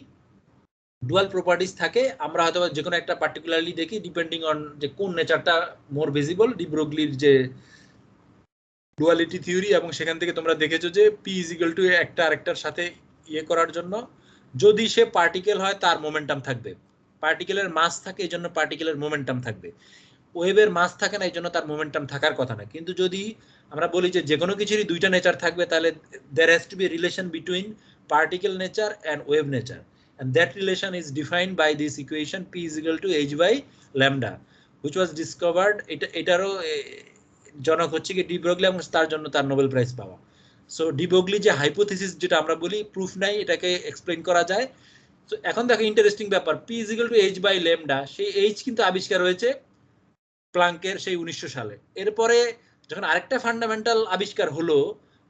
ডুয়াল প্রপার্টিজ থাকে, আমরা হয়তো যে কোনো একটা পার্টিকুলারলি দেখি ডিপেন্ডিং অন যে কোন নেচারটা মোর ভিজিবল। ডি ব্রগলির যে ডুয়ালিটি থিওরি, এবং সেখান থেকে তোমরা দেখেছো যে পি ইজ ইকুয়াল টু একটা আরেকটার সাথে ইয়ে করার জন্য যদি সে পার্টিকেল হয় তার মোমেন্টাম থাকবে, পার্টিকেলের মাস থাকে এই জন্য পার্টিকেলের মোমেন্টাম থাকবে, ওয়েভের মাস থাকে না এই জন্য তার মোমেন্টাম থাকার কথা না। কিন্তু যদি আমরা বলি যে যে কোনো কিছুরই দুইটা নেচার থাকবে, তাহলে there has to be relation between particle nature and wave nature, and that relation is defined by this equation p is equal to h by lambda, which was discovered এটারও জনক হচ্ছে কি ডি ব্রগলি, এবং তার জন্য তার Nobel prize পাওয়া। So de Broglie যে হাইপোথিসিস যেটা আমরা বলি প্রুফ নাই, এটাকে এক্সপ্লেইন করা যায়। তো এখন দেখো ইন্টারেস্টিং ব্যাপার, p is equal to h by lambda, সেই h কিন্তু আবিষ্কার হয়েছে প্লাঙ্কের সেই 1900 সালে। এরপরে যখন আরেকটা ফান্ডামেন্টাল আবিষ্কার হলো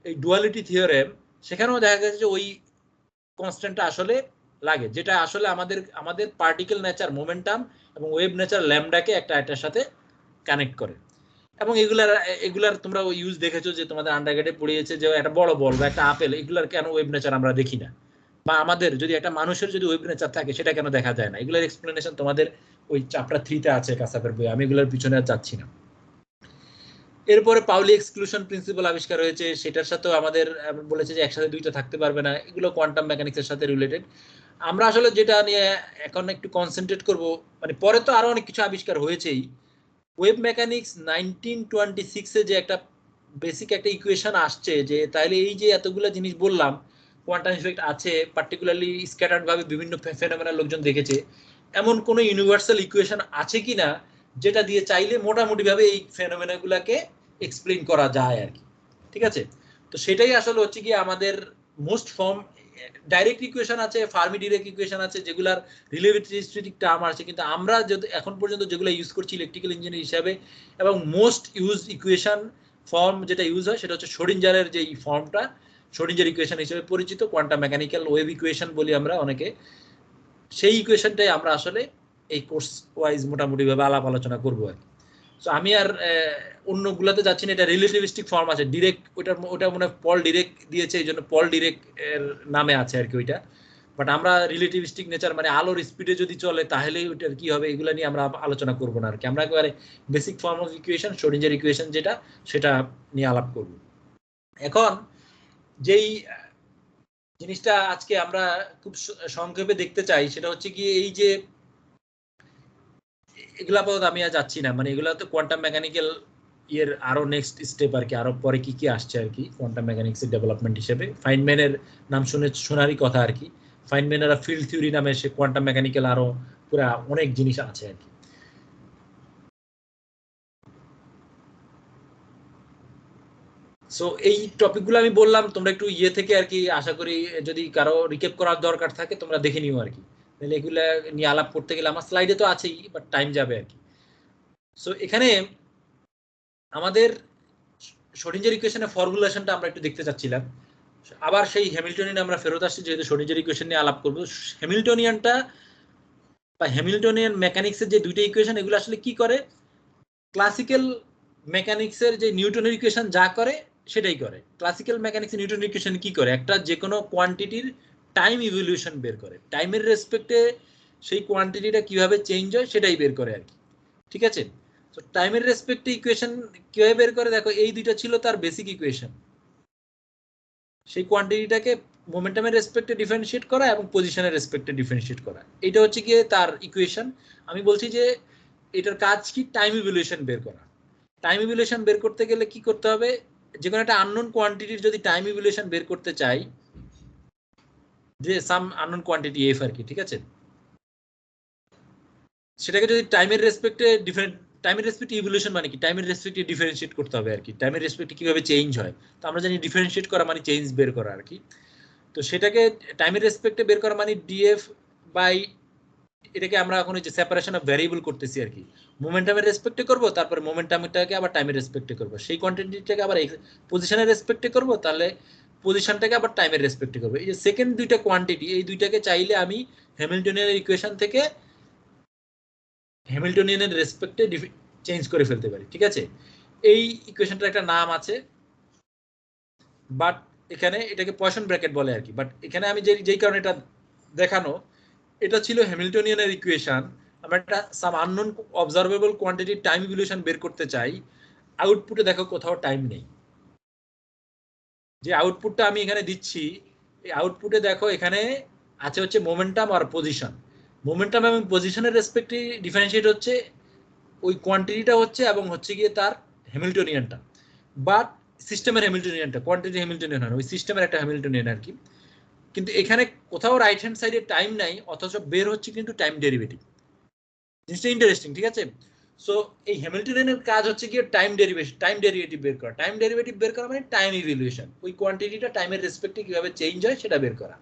এই ডুয়ালিটি থিওরেম, সেখানেও দেখা গেছে যে ওই কনস্ট্যান্টটা আসলে লাগে, যেটা আসলে আমাদের পার্টিকেল নেচার মোমেন্টাম এবং ওয়েভ নেচার ল্যামডাকে একটা একটার সাথে কানেক্ট করে। এবং এগুলার তোমরা ইউজ দেখেছো যে তোমাদের আন্ডারগ্রেডে পড়িয়েছে যে একটা বড় বল বা একটা আপেল, এগুলার কেন ওয়েভ নেচার আমরা দেখি না, বা আমাদের যদি একটা মানুষের যদি ওয়েভ নেচার থাকে সেটা কেন দেখা যায় না। এগুলোর এক্সপ্লেনেশন তোমাদের ওই চ্যাপ্টার 3 তে আছে কাসাপের বই, আমি এগুলোর পিছনে আর যাচ্ছি না। এরপরে পাউলি এক্সক্লুশন প্রিন্সিপাল আবিষ্কার হয়েছে, সেটার সাথেও আমাদের বলেছে যে একসাথে দুইটা থাকতে পারবে না, এগুলো কোয়ান্টাম মেকানিক্সের সাথে রিলেটেড। আমরা আসলে যেটা নিয়ে এখন একটু কনসেন্ট্রেট করব, মানে পরে তো আরো অনেক কিছু আবিষ্কার হয়েছেই। ওয়েভ মেকানিক্স 1926 যে একটা বেসিক একটা ইকুয়েশন আসছে, যে তাইলে এই যে এতগুলো জিনিস বললাম কোয়ান্টাম ইফেক্ট আছে, পার্টিকুলারলি স্ক্যাটার্ড ভাবে বিভিন্ন ফেনোমেনা লোকজন দেখেছে, এমন কোন ইউনিভার্সাল ইকুয়েশন আছে কিনা যেটা দিয়ে চাইলে মোটামুটি ভাবে এই ফেনোমেনাগুলোকে এক্সপ্লেইন করা যায় আর কি। ঠিক আছে, তো সেটাই আসলে হচ্ছে কি আমাদের মোস্ট ফর্ম ডাইরেক্ট ইকুয়েশন আছে, ফার্মি ডিরেক্ট ইকুয়েশন আছে, যেগুলার রিলেটিভিস্টিক টার্ম আছে, কিন্তু আমরা যদি এখন পর্যন্ত যেগুলো ইউজ করছি ইলেকট্রিক্যাল ইঞ্জিনিয়ার হিসাবে, এবং মোস্ট ইউজ ইকুয়েশন ফর্ম যেটা ইউজ হয় সেটা হচ্ছে শোডিঞ্জারের যে ফর্মটা, শোডিঞ্জার ইকুয়েশন হিসেবে পরিচিত, কোয়ান্টাম মেকানিক্যাল ওয়েভ ইকুয়েশন বলি আমরা অনেকে। সেই ইকুয়েশনটাই আমরা আসলে এই কোর্স ওয়াইজ মোটামুটি ভাবে আলাপ আলোচনা করবো আর কি। তো আমি আর অন্যগুলোতে যাচ্ছি না, এটা রিলেটিভিস্টিক ফর্ম আছে, ডিরেক্ট ওটা মনে হয় পল ডিরেক্ট দিয়েছে, এই জন্য পল ডিরেক্ট এর নামে আছে আর কি ওইটা। বাট আমরা রিলেটিভিস্টিক নেচার মানে আলোর স্পিডে যদি চলে তাহলেই ওইটার কি হবে, এগুলো নিয়ে আমরা আলোচনা করবো না আর কি। আমরা একেবারে basic form of equation, Schrodinger equation যেটা, সেটা নিয়ে আলাপ করব। এখন যেই জিনিসটা আজকে আমরা খুব সংক্ষেপে দেখতে চাই সেটা হচ্ছে কি, এই যে এগুলা পথ আমি আর যাচ্ছি না, মানে এগুলা তো কোয়ান্টাম মেকানিক্যাল এর আরো নেক্সট স্টেপ আর কি, আরো পরে কি কি আসছে আর কি কোয়ান্টাম মেকানিক্সের ডেভেলপমেন্ট হিসেবে। ফাইনম্যানের নাম শোনারই কথা আর কি, ফাইনম্যানের ফিল্ড থিওরি নামে সে কোয়ান্টাম মেকানিক্যাল আরো পুরা অনেক জিনিস আছে আর কি। সো এই টপিকগুলো আমি বললাম, তোমরা একটু ইয়ে থেকে আর কি, আশা করি যদি কারো রিকেপ করার দরকার থাকে তোমরা দেখে নিও আর কি, তাহলে এগুলা নিয়ে আলাপ করতে গেলে আমার স্লাইডে তো আছেই, বাট টাইম যাবে আর কি। সো এখানে আমাদের শোডিঞ্জার ইকুয়েশনের ফর্মুলেশনটা আমরা একটু দেখতে চাচ্ছিলাম। আবার সেই হ্যামিল্টনিয়ান আমরা ফেরত আসছি, যেহেতু শোডিঞ্জার ইকুয়েশন নিয়ে আলাপ করব। হ্যামিল্টনিয়ানটা বা হ্যামিল্টনিয়ান মেকানিক্সের যে দুইটা ইকুয়েশন, এগুলো আসলে কি করে, ক্লাসিক্যাল মেকানিক্সের যে নিউটনের ইকুয়েশন যা করে সেটাই করে। ক্লাসিক্যাল মেকানিক্সের নিউটনের ইকুয়েশন কি করে, একটা যে কোনো কোয়ান্টিটির টাইম ইভলিউশন বের করে, টাইমের রেসপেক্টে সেই কোয়ান্টিটিটা কিভাবে চেঞ্জ হয় সেটাই বের করে আর কি। ঠিক আছে, তো টাইমের রেসপেক্টে ইকুয়েশন কিভাবে বের করে, দেখো এই দুইটা ছিল তার বেসিক ইকুয়েশন, সেই কোয়ান্টিটিটাকে মোমেন্টামের রেসপেক্টে ডিফারেন্সিয়েট করা এবং পজিশনের রেসপেক্টে ডিফারেন্সিয়েট করা, এটা হচ্ছে গিয়ে তার ইকুয়েশন। আমি বলছি যে এটার কাজ কি, টাইম ইভলিউশন বের করা। টাইম ইভলিউশন বের করতে গেলে কি করতে হবে, যে কোনো একটা আননোন কোয়ান্টিটির যদি টাইম ইভলিউশন বের করতে চাই, যে সাম আননোন কোয়ান্টিটি এফ আর কি, ঠিক আছে, সেটাকে যদি টাইমের রেসপেক্টে টাইমের রেসপেক্টে ইভলিউশন মানে কি, টাইমের রেসপেক্টে ডিফারেন্সিয়েট করতে হবে আর কি, টাইমের রেসপেক্টে কিভাবে চেঞ্জ হয়। তো আমরা জানি ডিফারেন্সিয়েট করা মানে চেঞ্জ বের করা আর কি। তো সেটাকে টাইমের রেসপেক্টে বের করা মানে ডিএফ বাই এটাকে আমরা এখন এই যে সেপারেশন অফ ভ্যারিয়েবল করতেছি আর কি, মোমেন্টামের রেসপেক্টে করব, তারপরে মোমেন্টামটাকে আবার টাইমের রেসপেক্টে করব, সেই কোয়ান্টিটিটাকে আবার পজিশনের রেসপেক্টে করব, তাহলে পজিশনটাকে আবার টাইমের রেসপেক্টে করব। এই যে সেকেন্ড দুইটা কোয়ান্টিটি, এই দুইটাকে চাইলে আমি হ্যামিল্টনিয়ানের ইকুয়েশন থেকে হ্যামিল্টনিয়ানের রেসপেক্টে চেঞ্জ করে ফেলতে পারি, ঠিক আছে। এই ইকুয়েশনটার একটা নাম আছে, বাট এখানে এটাকে পয়সন ব্র্যাকেট বলে আর কি। বাট এখানে আমি যেই কারণে এটা দেখানো, এটা ছিল হ্যামিল্টনিয়ানের ইকুয়েশন। আমরা একটা সাম unknown observable quantity time evolution বের করতে চাই, আউটপুটে দেখো কোথাও টাইম নেই। যে আউটপুটটা আমি এখানে দিচ্ছি, এই আউটপুটে দেখো এখানে আছে হচ্ছে মোমেন্টাম আর পজিশন। মোমেন্টাম এবং পজিশনের রেসপেক্টে ডিফারেন্সিয়েট হচ্ছে ওই কোয়ান্টিটিটা হচ্ছে, এবং হচ্ছে গিয়ে তার হ্যামিল্টনিয়ানটা, বাট সিস্টেমের হ্যামিল্টনিয়ানটা, কোয়ান্টিটি হ্যামিল্টনিয়ান হয় ওই সিস্টেমের একটা হ্যামিল্টনিয়ান আর কি। কিন্তু এখানে কোথাও রাইট হ্যান্ড সাইডে টাইম নাই, অথচ বের হচ্ছে কিন্তু টাইম ডেরিভেটিভ। জিনিসটা ইন্টারেস্টিং, ঠিক আছে। সো এই হ্যামিল্টনিয়ানের কাজ হচ্ছে গিয়ে টাইম ডেরিভেটিভ বের করা। টাইম ডেরিভেটিভ বের করা মানে টাইম ইভ্যালুয়েশন, ওই কোয়ান্টিটিটা টাইমের রেসপেক্টে কিভাবে চেঞ্জ হয় সেটা বের করা।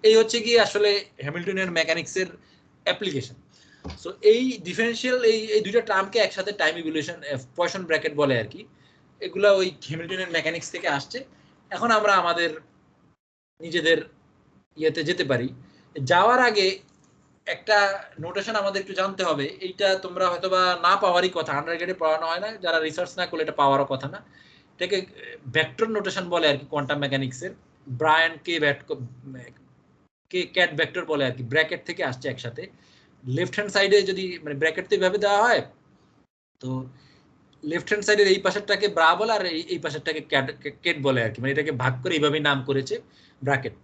এই হচ্ছে গিয়ে আসলে হ্যামিল্টনিয়ান মেকানিক্সের অ্যাপ্লিকেশন। সো এই ডিফারেনশিয়াল এই দুইটা টার্মকে একসাথে টাইম ইভ্যালুয়েশন পয়সন ব্র্যাকেট বলে আর কি। এগুলা ওই হ্যামিল্টনিয়ান মেকানিক্স থেকে আসছে। এখন আমরা আমাদের নিজেদের ইয়েতে যেতে পারি। যাওয়ার আগে একটা নোটেশন আমাদের একটু জানতে হবে, এইটা তোমরা হয়তোবা না পাওয়ারই কথা, আন্ডারগ্রেডে পড়ানো হয় না, যারা রিসার্চ না করলে এটা পাওয়ারও কথা না। এটাকে ভেক্টর নোটেশন বলে আর কি কোয়ান্টাম মেকানিক্সের। ব্রায়ান কে ক্যাট ভেক্টর বলে আর কি, ব্র্যাকেট থেকে আসছে একসাথে। লেফট হ্যান্ড সাইডে যদি মানে ব্র্যাকেট তো এইভাবে দেওয়া হয়, তো লেফট হ্যান্ড সাইডের এই পাশেরটাকে ব্রা বলে, আর এই পাশেরটাকে কেট বলে আর কি, মানে এটাকে ভাগ করে এইভাবে নাম করেছে ব্র্যাকেট।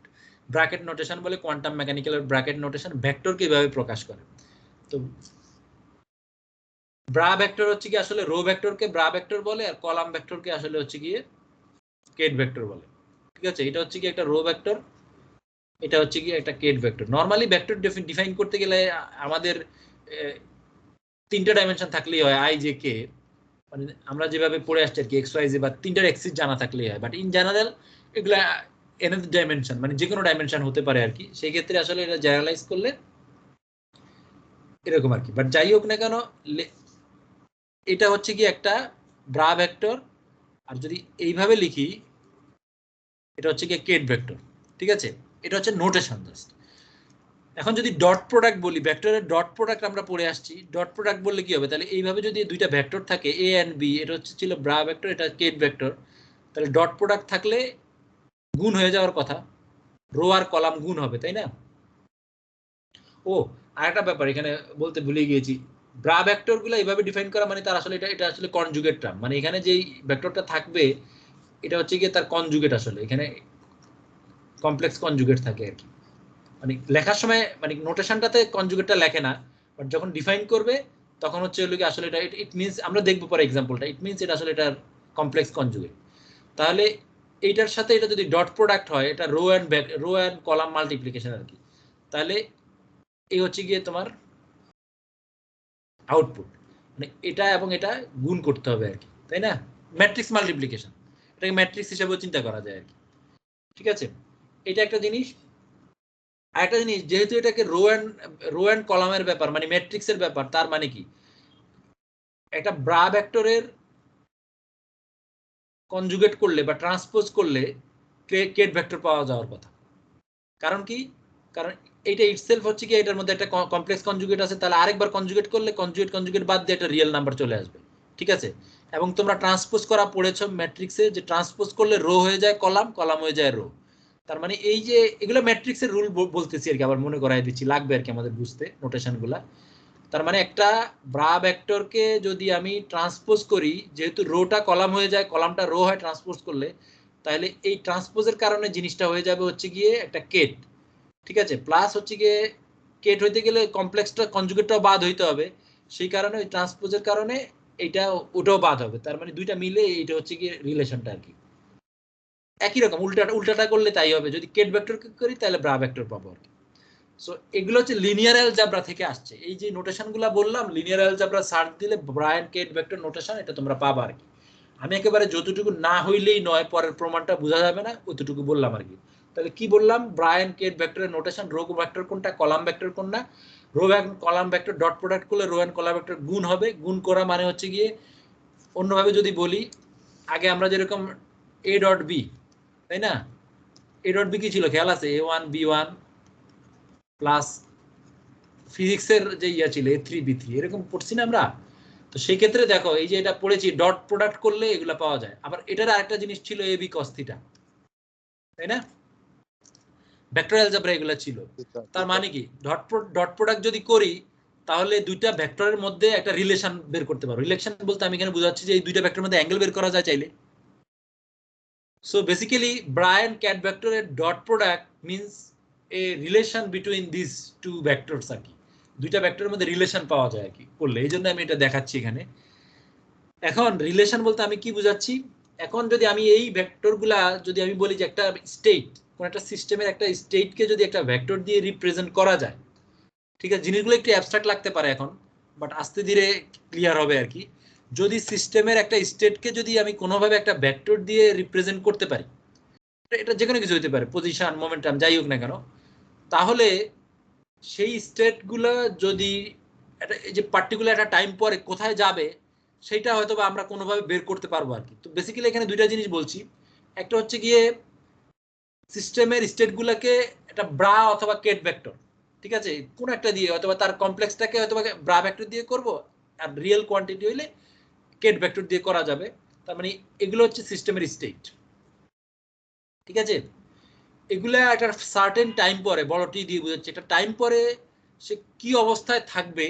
ব্র্যাকেট নোটেশন বলে কোয়ান্টাম মেকানিক্যাল ব্র্যাকেট নোটেশন, ভেক্টরকে এইভাবে প্রকাশ করে। তো ব্রা ভেক্টর হচ্ছে কি আসলে রো ভেক্টরকে ব্রা ভেক্টর বলে, আর কলাম ভেক্টরকে আসলে হচ্ছে গিয়ে কেট ভেক্টর বলে, ঠিক আছে। এটা হচ্ছে কি একটা রো ভেক্টর, এটা হচ্ছে কি একটা ket vector. Normally vector define করতে গেলে আমাদের তিনটা ডাইমেনশন থাকলেই হয়, আই জে কে, মানে আমরা যেভাবে পড়ে আসছি আর কি, এক্স ওয়াই জে বা তিনটার এক্সিস জানা থাকলেই হয়। বাট ইন জেনারেল এগুলা এনাদার ডাইমেনশন, মানে যে কোনো ডাইমেনশন হতে পারে আর কি। সেই ক্ষেত্রে আসলে এটা জেনারেলাইজ করলে এরকম আর কি। বাট যাই হোক না কেন, এটা হচ্ছে কি একটা ব্রা ভেক্টর, আর যদি এইভাবে লিখি এটা হচ্ছে কি কেট ভেক্টর, ঠিক আছে। এটা হচ্ছে নোটেশন জাস্ট। এখন যদি ডট প্রোডাক্ট বলি, ভেক্টরের ডট প্রোডাক্ট আমরা পড়ে আসছি, ডট প্রোডাক্ট বললে কি হবে, তাহলে এইভাবে যদি দুইটা ভেক্টর থাকে এ এন্ড বি, এটা হচ্ছে ছিল ব্রা ভেক্টর, এটা কেট ভেক্টর, তাহলে ডট প্রোডাক্ট থাকলে গুণ হয়ে যাওয়ার কথা, রো আর কলাম গুণ হবে, তাই না। ও আরেকটা ব্যাপার এখানে বলতে ভুলে গিয়েছি, ব্রা ভেক্টর গুলো এইভাবে ডিফাইন করা মানে তার আসলে এটা আসলে কনজুগেট টার্ম, মানে এখানে যেই ভেক্টরটা থাকবে এটা হচ্ছে গিয়ে তার কনজুগেট, আসলে এখানে কমপ্লেক্স কনজুগেট থাকে আর কি। মানে লেখার সময় মানে নোটেশনটাতে কনজুগেটটা লেখে না, বাট যখন ডিফাইন করবে তখন হচ্ছে হলো কি আসলে এটা ইট মিনস, আমরা দেখবো পরে এক্সাম্পলটা, ইট মিনস এটা আসলে এটা কমপ্লেক্স কনজুগেট। তাহলে এইটার সাথে এটা যদি ডট প্রোডাক্ট হয়, এটা রো অ্যান্ড কলাম মাল্টিপ্লিকেশন আর কি, তাহলে এই হচ্ছে গিয়ে তোমার আউটপুট, মানে এটা এবং এটা গুণ করতে হবে আর কি, তাই না। ম্যাট্রিক্স মাল্টিপ্লিকেশন, এটাকে ম্যাট্রিক্স হিসেবেও চিন্তা করা যায় আর কি, ঠিক আছে। এটা একটা জিনিস। আরেকটা জিনিস, যেহেতু এটাকে রো অ্যান্ড কলামের ব্যাপার, মানে ম্যাট্রিক্সের ব্যাপার, তার মানে কি একটা ব্রা ভেক্টরের কনজুগেট করলে বা ট্রান্সপোজ করলে কেট ভেক্টর পাওয়া যাওয়ার কথা। কারণ কি, কারণ এইটা ইটসেলফ হচ্ছে কি এটার মধ্যে একটা কমপ্লেক্স কনজুগেট আছে, তাহলে আরেকবার কনজুগেট করলে কনজুগেট বাদ দিয়ে একটা রিয়েল নাম্বার চলে আসবে, ঠিক আছে। এবং তোমরা ট্রান্সপোজ করা পড়েছো ম্যাট্রিক্সে, যে ট্রান্সপোজ করলে রো হয়ে যায় কলাম, কলাম হয়ে যায় রো। তার মানে এই যে এগুলো ম্যাট্রিক্সের রুল বলতেছি আর কি, আবার মনে করাই দিচ্ছি, লাগবে আর কি আমাদের বুঝতে নোটেশনগুলা। তার মানে একটা ব্রা ভেক্টরকে যদি আমি ট্রান্সপোজ করি, যেহেতু রোটা কলাম হয়ে যায়, কলামটা রো হয় ট্রান্সপোজ করলে, তাহলে এই ট্রান্সপোজের কারণে জিনিসটা হয়ে যাবে হচ্ছে গিয়ে একটা কেট, ঠিক আছে। প্লাস হচ্ছে গিয়ে কেট হইতে গেলে কমপ্লেক্সটা কনজুগেটটাও বাদ হইতে হবে, সেই কারণে ওই ট্রান্সপোজের কারণে এইটা ওটাও বাদ হবে। তার মানে দুইটা মিলে এইটা হচ্ছে গিয়ে রিলেশনটা আর কি। একই রকম উল্টাটা করলে তাই হবে, যদি কেট ভেক্টর করি তাহলে ব্রা ভেক্টর পাবো আর কি। সো এগুলো হচ্ছে লিনিয়ার অ্যালজেব্রা থেকে আসছে, এই যে নোটেশনগুলো বললাম লিনিয়ার অ্যালজেব্রা সার্চ দিলে ব্রায়ান কেট ভেক্টর নোটেশন এটা তোমরা পাবা আর কি। আমি একেবারে যতটুকু না হইলেই নয়, পরের প্রমাণটা বোঝা যাবে না, অতটুকু বললাম আর কি। তাহলে কি বললাম, ব্রায়ান কেট ভেক্টরের নোটেশন, রো ভেক্টর কোনটা, কলাম ভেক্টর কোনটা, রো এবং কলাম ভেক্টর ডট প্রোডাক্ট করলে রো এন্ড কলাম ভেক্টর গুণ হবে, গুণ করা মানে হচ্ছে গিয়ে অন্যভাবে যদি বলি, আগে আমরা যেরকম এ ডট বি, তাই না, এ ডট বি কি ছিল খেয়াল আছে, A1 B1 প্লাস ফিজিক্সের যে ইয়া ছিল A3 B3 এরকম পড়ছি না আমরা। তো সেই ক্ষেত্রে দেখো এই যে এটা পড়েছি ডট প্রোডাক্ট করলে এগুলা পাওয়া যায়। আবার এটার আরেকটা জিনিস ছিল AB cos থিটা, তাই না, ভেক্টর অ্যালজেব্রা এগুলা ছিল। তার মানে কি ডট প্রোডাক্ট যদি করি তাহলে দুইটা ভেক্টরের মধ্যে একটা রিলেশন বের করতে পারো। রিলেশন বলতে আমি এখানে বুঝাচ্ছি যে এই দুইটা ভেক্টরের মধ্যে অ্যাঙ্গেল বের করা যায় চাইলে। সো বেসিক্যালি ব্রায়ান ক্যাট ভেক্টরের dot product means a relation between this two vectors আর কি, দুইটা ভেক্টরের মধ্যে রিলেশন পাওয়া যায় আর কি করলে, এই জন্য আমি এটা দেখাচ্ছি এখানে। এখন রিলেশন বলতে আমি কি বুঝাচ্ছি, এখন যদি আমি এই ভেক্টরগুলা যদি আমি বলি যে একটা স্টেট, কোন একটা সিস্টেমের একটা স্টেটকে যদি একটা ভেক্টর দিয়ে রিপ্রেজেন্ট করা যায়, ঠিক আছে, জিনিসগুলো একটু অ্যাবস্ট্রাক্ট লাগতে পারে এখন, বাট আস্তে ধীরে ক্লিয়ার হবে আর কি। যদি সিস্টেমের একটা স্টেটকে যদি আমি কোনোভাবে একটা ভেক্টর দিয়ে রিপ্রেজেন্ট করতে পারি, এটা যে কোনো কিছু হতে পারে, পজিশন মোমেন্টাম যাই হোক না কেন, তাহলে সেই স্টেটগুলো যদি একটা এই যে পার্টিকুলার একটা টাইম পরে কোথায় যাবে সেটা হয়তো বা আমরা কোনোভাবে বের করতে পারবো আর কি। তো বেসিক্যালি এখানে দুইটা জিনিস বলছি, একটা হচ্ছে গিয়ে সিস্টেমের স্টেটগুলোকে একটা ব্রা অথবা কেট ভেক্টর, ঠিক আছে, কোন একটা দিয়ে অথবা তার কমপ্লেক্সটাকে হয়তো ব্রা ভেক্টর দিয়ে করব, আর রিয়েল কোয়ান্টিটি হইলে কেট ভেক্টর দিয়ে করা যাবে। তার মানে এগুলো হচ্ছে সিস্টেমের স্টেট, ঠিক আছে। এগুলা একটা সার্টেন টাইম পরে, বড় টি দিয়ে বোঝাচ্ছে, একটা টাইম পরে সে কি অবস্থায় থাকবে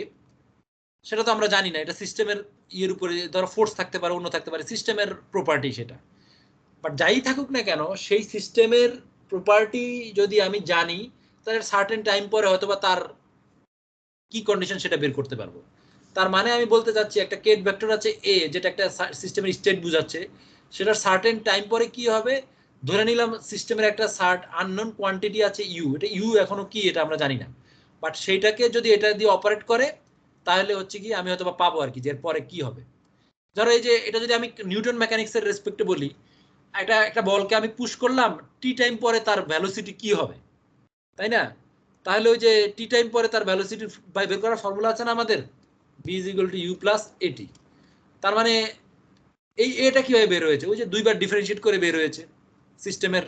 সেটা তো আমরা জানি না, এটা সিস্টেমের ইয়ের উপরে, ধরো ফোর্স থাকতে পারে, অন্য থাকতে পারে, সিস্টেমের প্রপার্টি সেটা। বাট যাই থাকুক না কেন সেই সিস্টেমের প্রপার্টি যদি আমি জানি তাহলে সার্টেন টাইম পরে হয়তোবা তার কি কন্ডিশন সেটা বের করতে পারবো। তার মানে আমি বলতে চাচ্ছি একটা কেট ভেক্টর আছে এ, যেটা একটা সিস্টেমের স্টেট বুঝাচ্ছে, সেটার সার্টেন টাইম পরে কি হবে, ধরে নিলাম সিস্টেমের একটা আননোন কোয়ান্টিটি আছে ইউ, এটা ইউ এখনো কি এটা আমরা জানি না, বাট সেইটাকে যদি এটা দিয়ে অপারেট করে তাহলে হচ্ছে কি আমি হয়তো পাবো আর কি যে এর পরে কি হবে। ধরো এই যে এটা যদি আমি নিউটন মেকানিক্সের রেসপেক্টে বলি, একটা বলকে আমি পুশ করলাম, টি টাইম পরে তার ভ্যালোসিটি কি হবে, তাই না, তাহলে ওই যে টি টাইম পরে তার ভ্যালোসিটি বাই বের করার ফর্মুলা আছে না আমাদের, v is equal to u plus at। তার মানে এই এটা কিভাবে বের হয়েছে, ওই যে দুইবার ডিফারেন্সিয়েট করে বের হয়েছে সিস্টেমের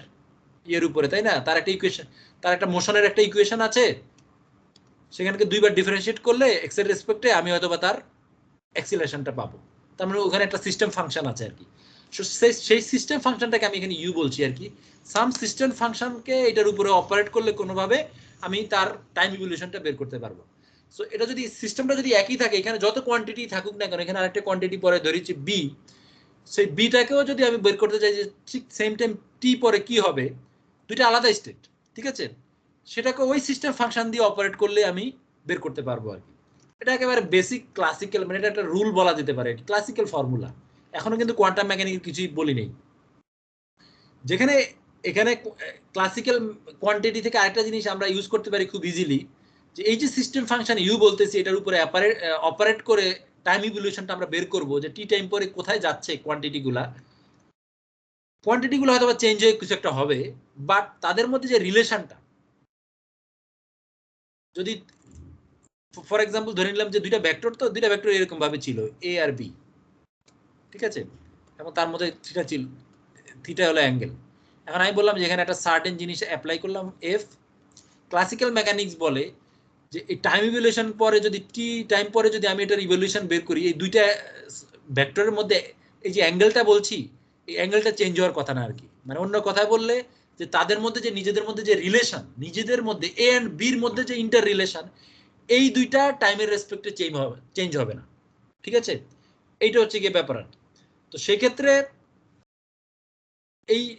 ইয়ের উপরে, তাই না, তার একটা ইকুয়েশন, তার একটা মোশনের একটা ইকুয়েশন আছে, সেখানকে দুইবার ডিফারেন্সিয়েট করলে এক্স এর রেসপেক্টে আমি হয়তো বা তার অ্যাক্সিলারেশনটা পাবো। তার মানে ওখানে একটা সিস্টেম ফাংশন আছে আর কি। সেই সিস্টেম ফাংশনটাকে আমি এখানে ইউ বলছি আর কি। সাম সিস্টেম ফাংশনকে এটার উপরে অপারেট করলে কোনোভাবে আমি তার টাইম ইভলিউশনটা বের করতে পারবো। সো এটা যদি সিস্টেমটা যদি একই থাকে, এখানে যত কোয়ান্টিটি থাকুক না কেন, এখানে আরেকটা কোয়ান্টিটি পরে ধরেছি বি, সেই বিটাকেও যদি আমি বের করতে চাই যে ঠিক সেম টাইম টি পরে কি হবে, দুইটা আলাদা স্টেট, ঠিক আছে, সেটাকে ওই সিস্টেম ফাংশন দিয়ে অপারেট করলে আমি বের করতে পারবো আর কি। এটা একেবারে বেসিক ক্লাসিক্যাল, মানে এটা একটা রুল বলা যেতে পারে, ক্লাসিক্যাল ফর্মুলা। এখনো কিন্তু কোয়ান্টাম মেকানিক্যাল কিছুই বলি নেই। যেখানে এখানে ক্লাসিক্যাল কোয়ান্টিটি থেকে আরেকটা জিনিস আমরা ইউজ করতে পারি খুব ইজিলি, যে এই যে সিস্টেম ফাংশন ইউ বলতেছি এটার উপরে অপারেট করে টাইম ইভলিউশনটা আমরা বের করব, যে টি টাইম পরে কোথায় যাচ্ছে কোয়ান্টিটিগুলো হয়তো চেঞ্জ হয়ে কিছু একটা হবে, বাট তাদের মধ্যে যে রিলেশনটা, যদি ফর এক্সাম্পল ধরে নিলাম যে দুইটা ভেক্টর, তো দুইটা ভেক্টর এরকম ভাবে ছিল এ আর বি, ঠিক আছে, এবং তার মধ্যে থিটা ছিল, থিটা হলো অ্যাঙ্গেল। এখন আমি বললাম যে এখানে একটা সার্টেন জিনিস অ্যাপ্লাই করলাম এফ, ক্লাসিক্যাল মেকানিক্স বলে যে এই টাইম ইভলিউশন পরে যদি টি টাইম পরে যদি আমি এটার ইভলিউশন বের করি, এই দুইটা ভেক্টরের মধ্যে এই যে অ্যাঙ্গেলটা বলছি, এই অ্যাঙ্গেলটা চেঞ্জ হওয়ার কথা না আর কি। মানে অন্য কথায় বললে যে তাদের মধ্যে যে নিজেদের মধ্যে যে রিলেশন, নিজেদের মধ্যে এ এন্ড বির মধ্যে যে ইন্টার রিলেশন, এই দুইটা টাইমের রেসপেক্টে চেঞ্জ হবে না, ঠিক আছে, এইটা হচ্ছে গিয়ে ব্যাপার। তো সেক্ষেত্রে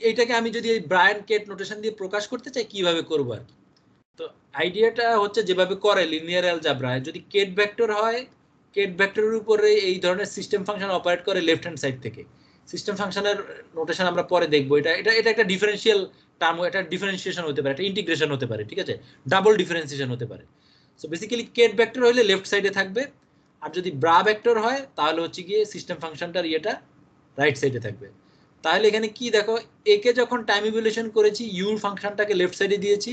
এইটাকে আমি যদি এই ব্রায়ান কেট নোটেশন দিয়ে প্রকাশ করতে চাই কিভাবে করবো আর কি। তো আইডিয়াটা হচ্ছে যেভাবে করে লিনিয়ার অ্যালজেব্রায়, যদি কেট ভেক্টর হয়, কেট ভেক্টরের উপরে এই ধরনের সিস্টেম ফাংশন অপারেট করে লেফট হ্যান্ড সাইড থেকে। সিস্টেম ফাংশনের নোটেশন আমরা পরে দেখবো, এটা একটা ডিফারেন্সিয়াল টার্ম, এটা ডিফারেন্সিয়েশন হতে পারে, এটা ইন্টিগ্রেশন হতে পারে, ঠিক আছে, ডাবল ডিফারেন্সিয়েশন হতে পারে। সো বেসিক্যালি কেট ভেক্টর হলে লেফট সাইডে থাকবে, আর যদি ব্রা ভেক্টর হয় তাহলে হচ্ছে গিয়ে সিস্টেম ফাংশনটার ইয়েটা রাইট সাইডে থাকবে। তাহলে এখানে কি দেখো, একে যখন টাইম ইভলিউশন করেছি ইউর ফাংশনটাকে লেফট সাইডে দিয়েছি,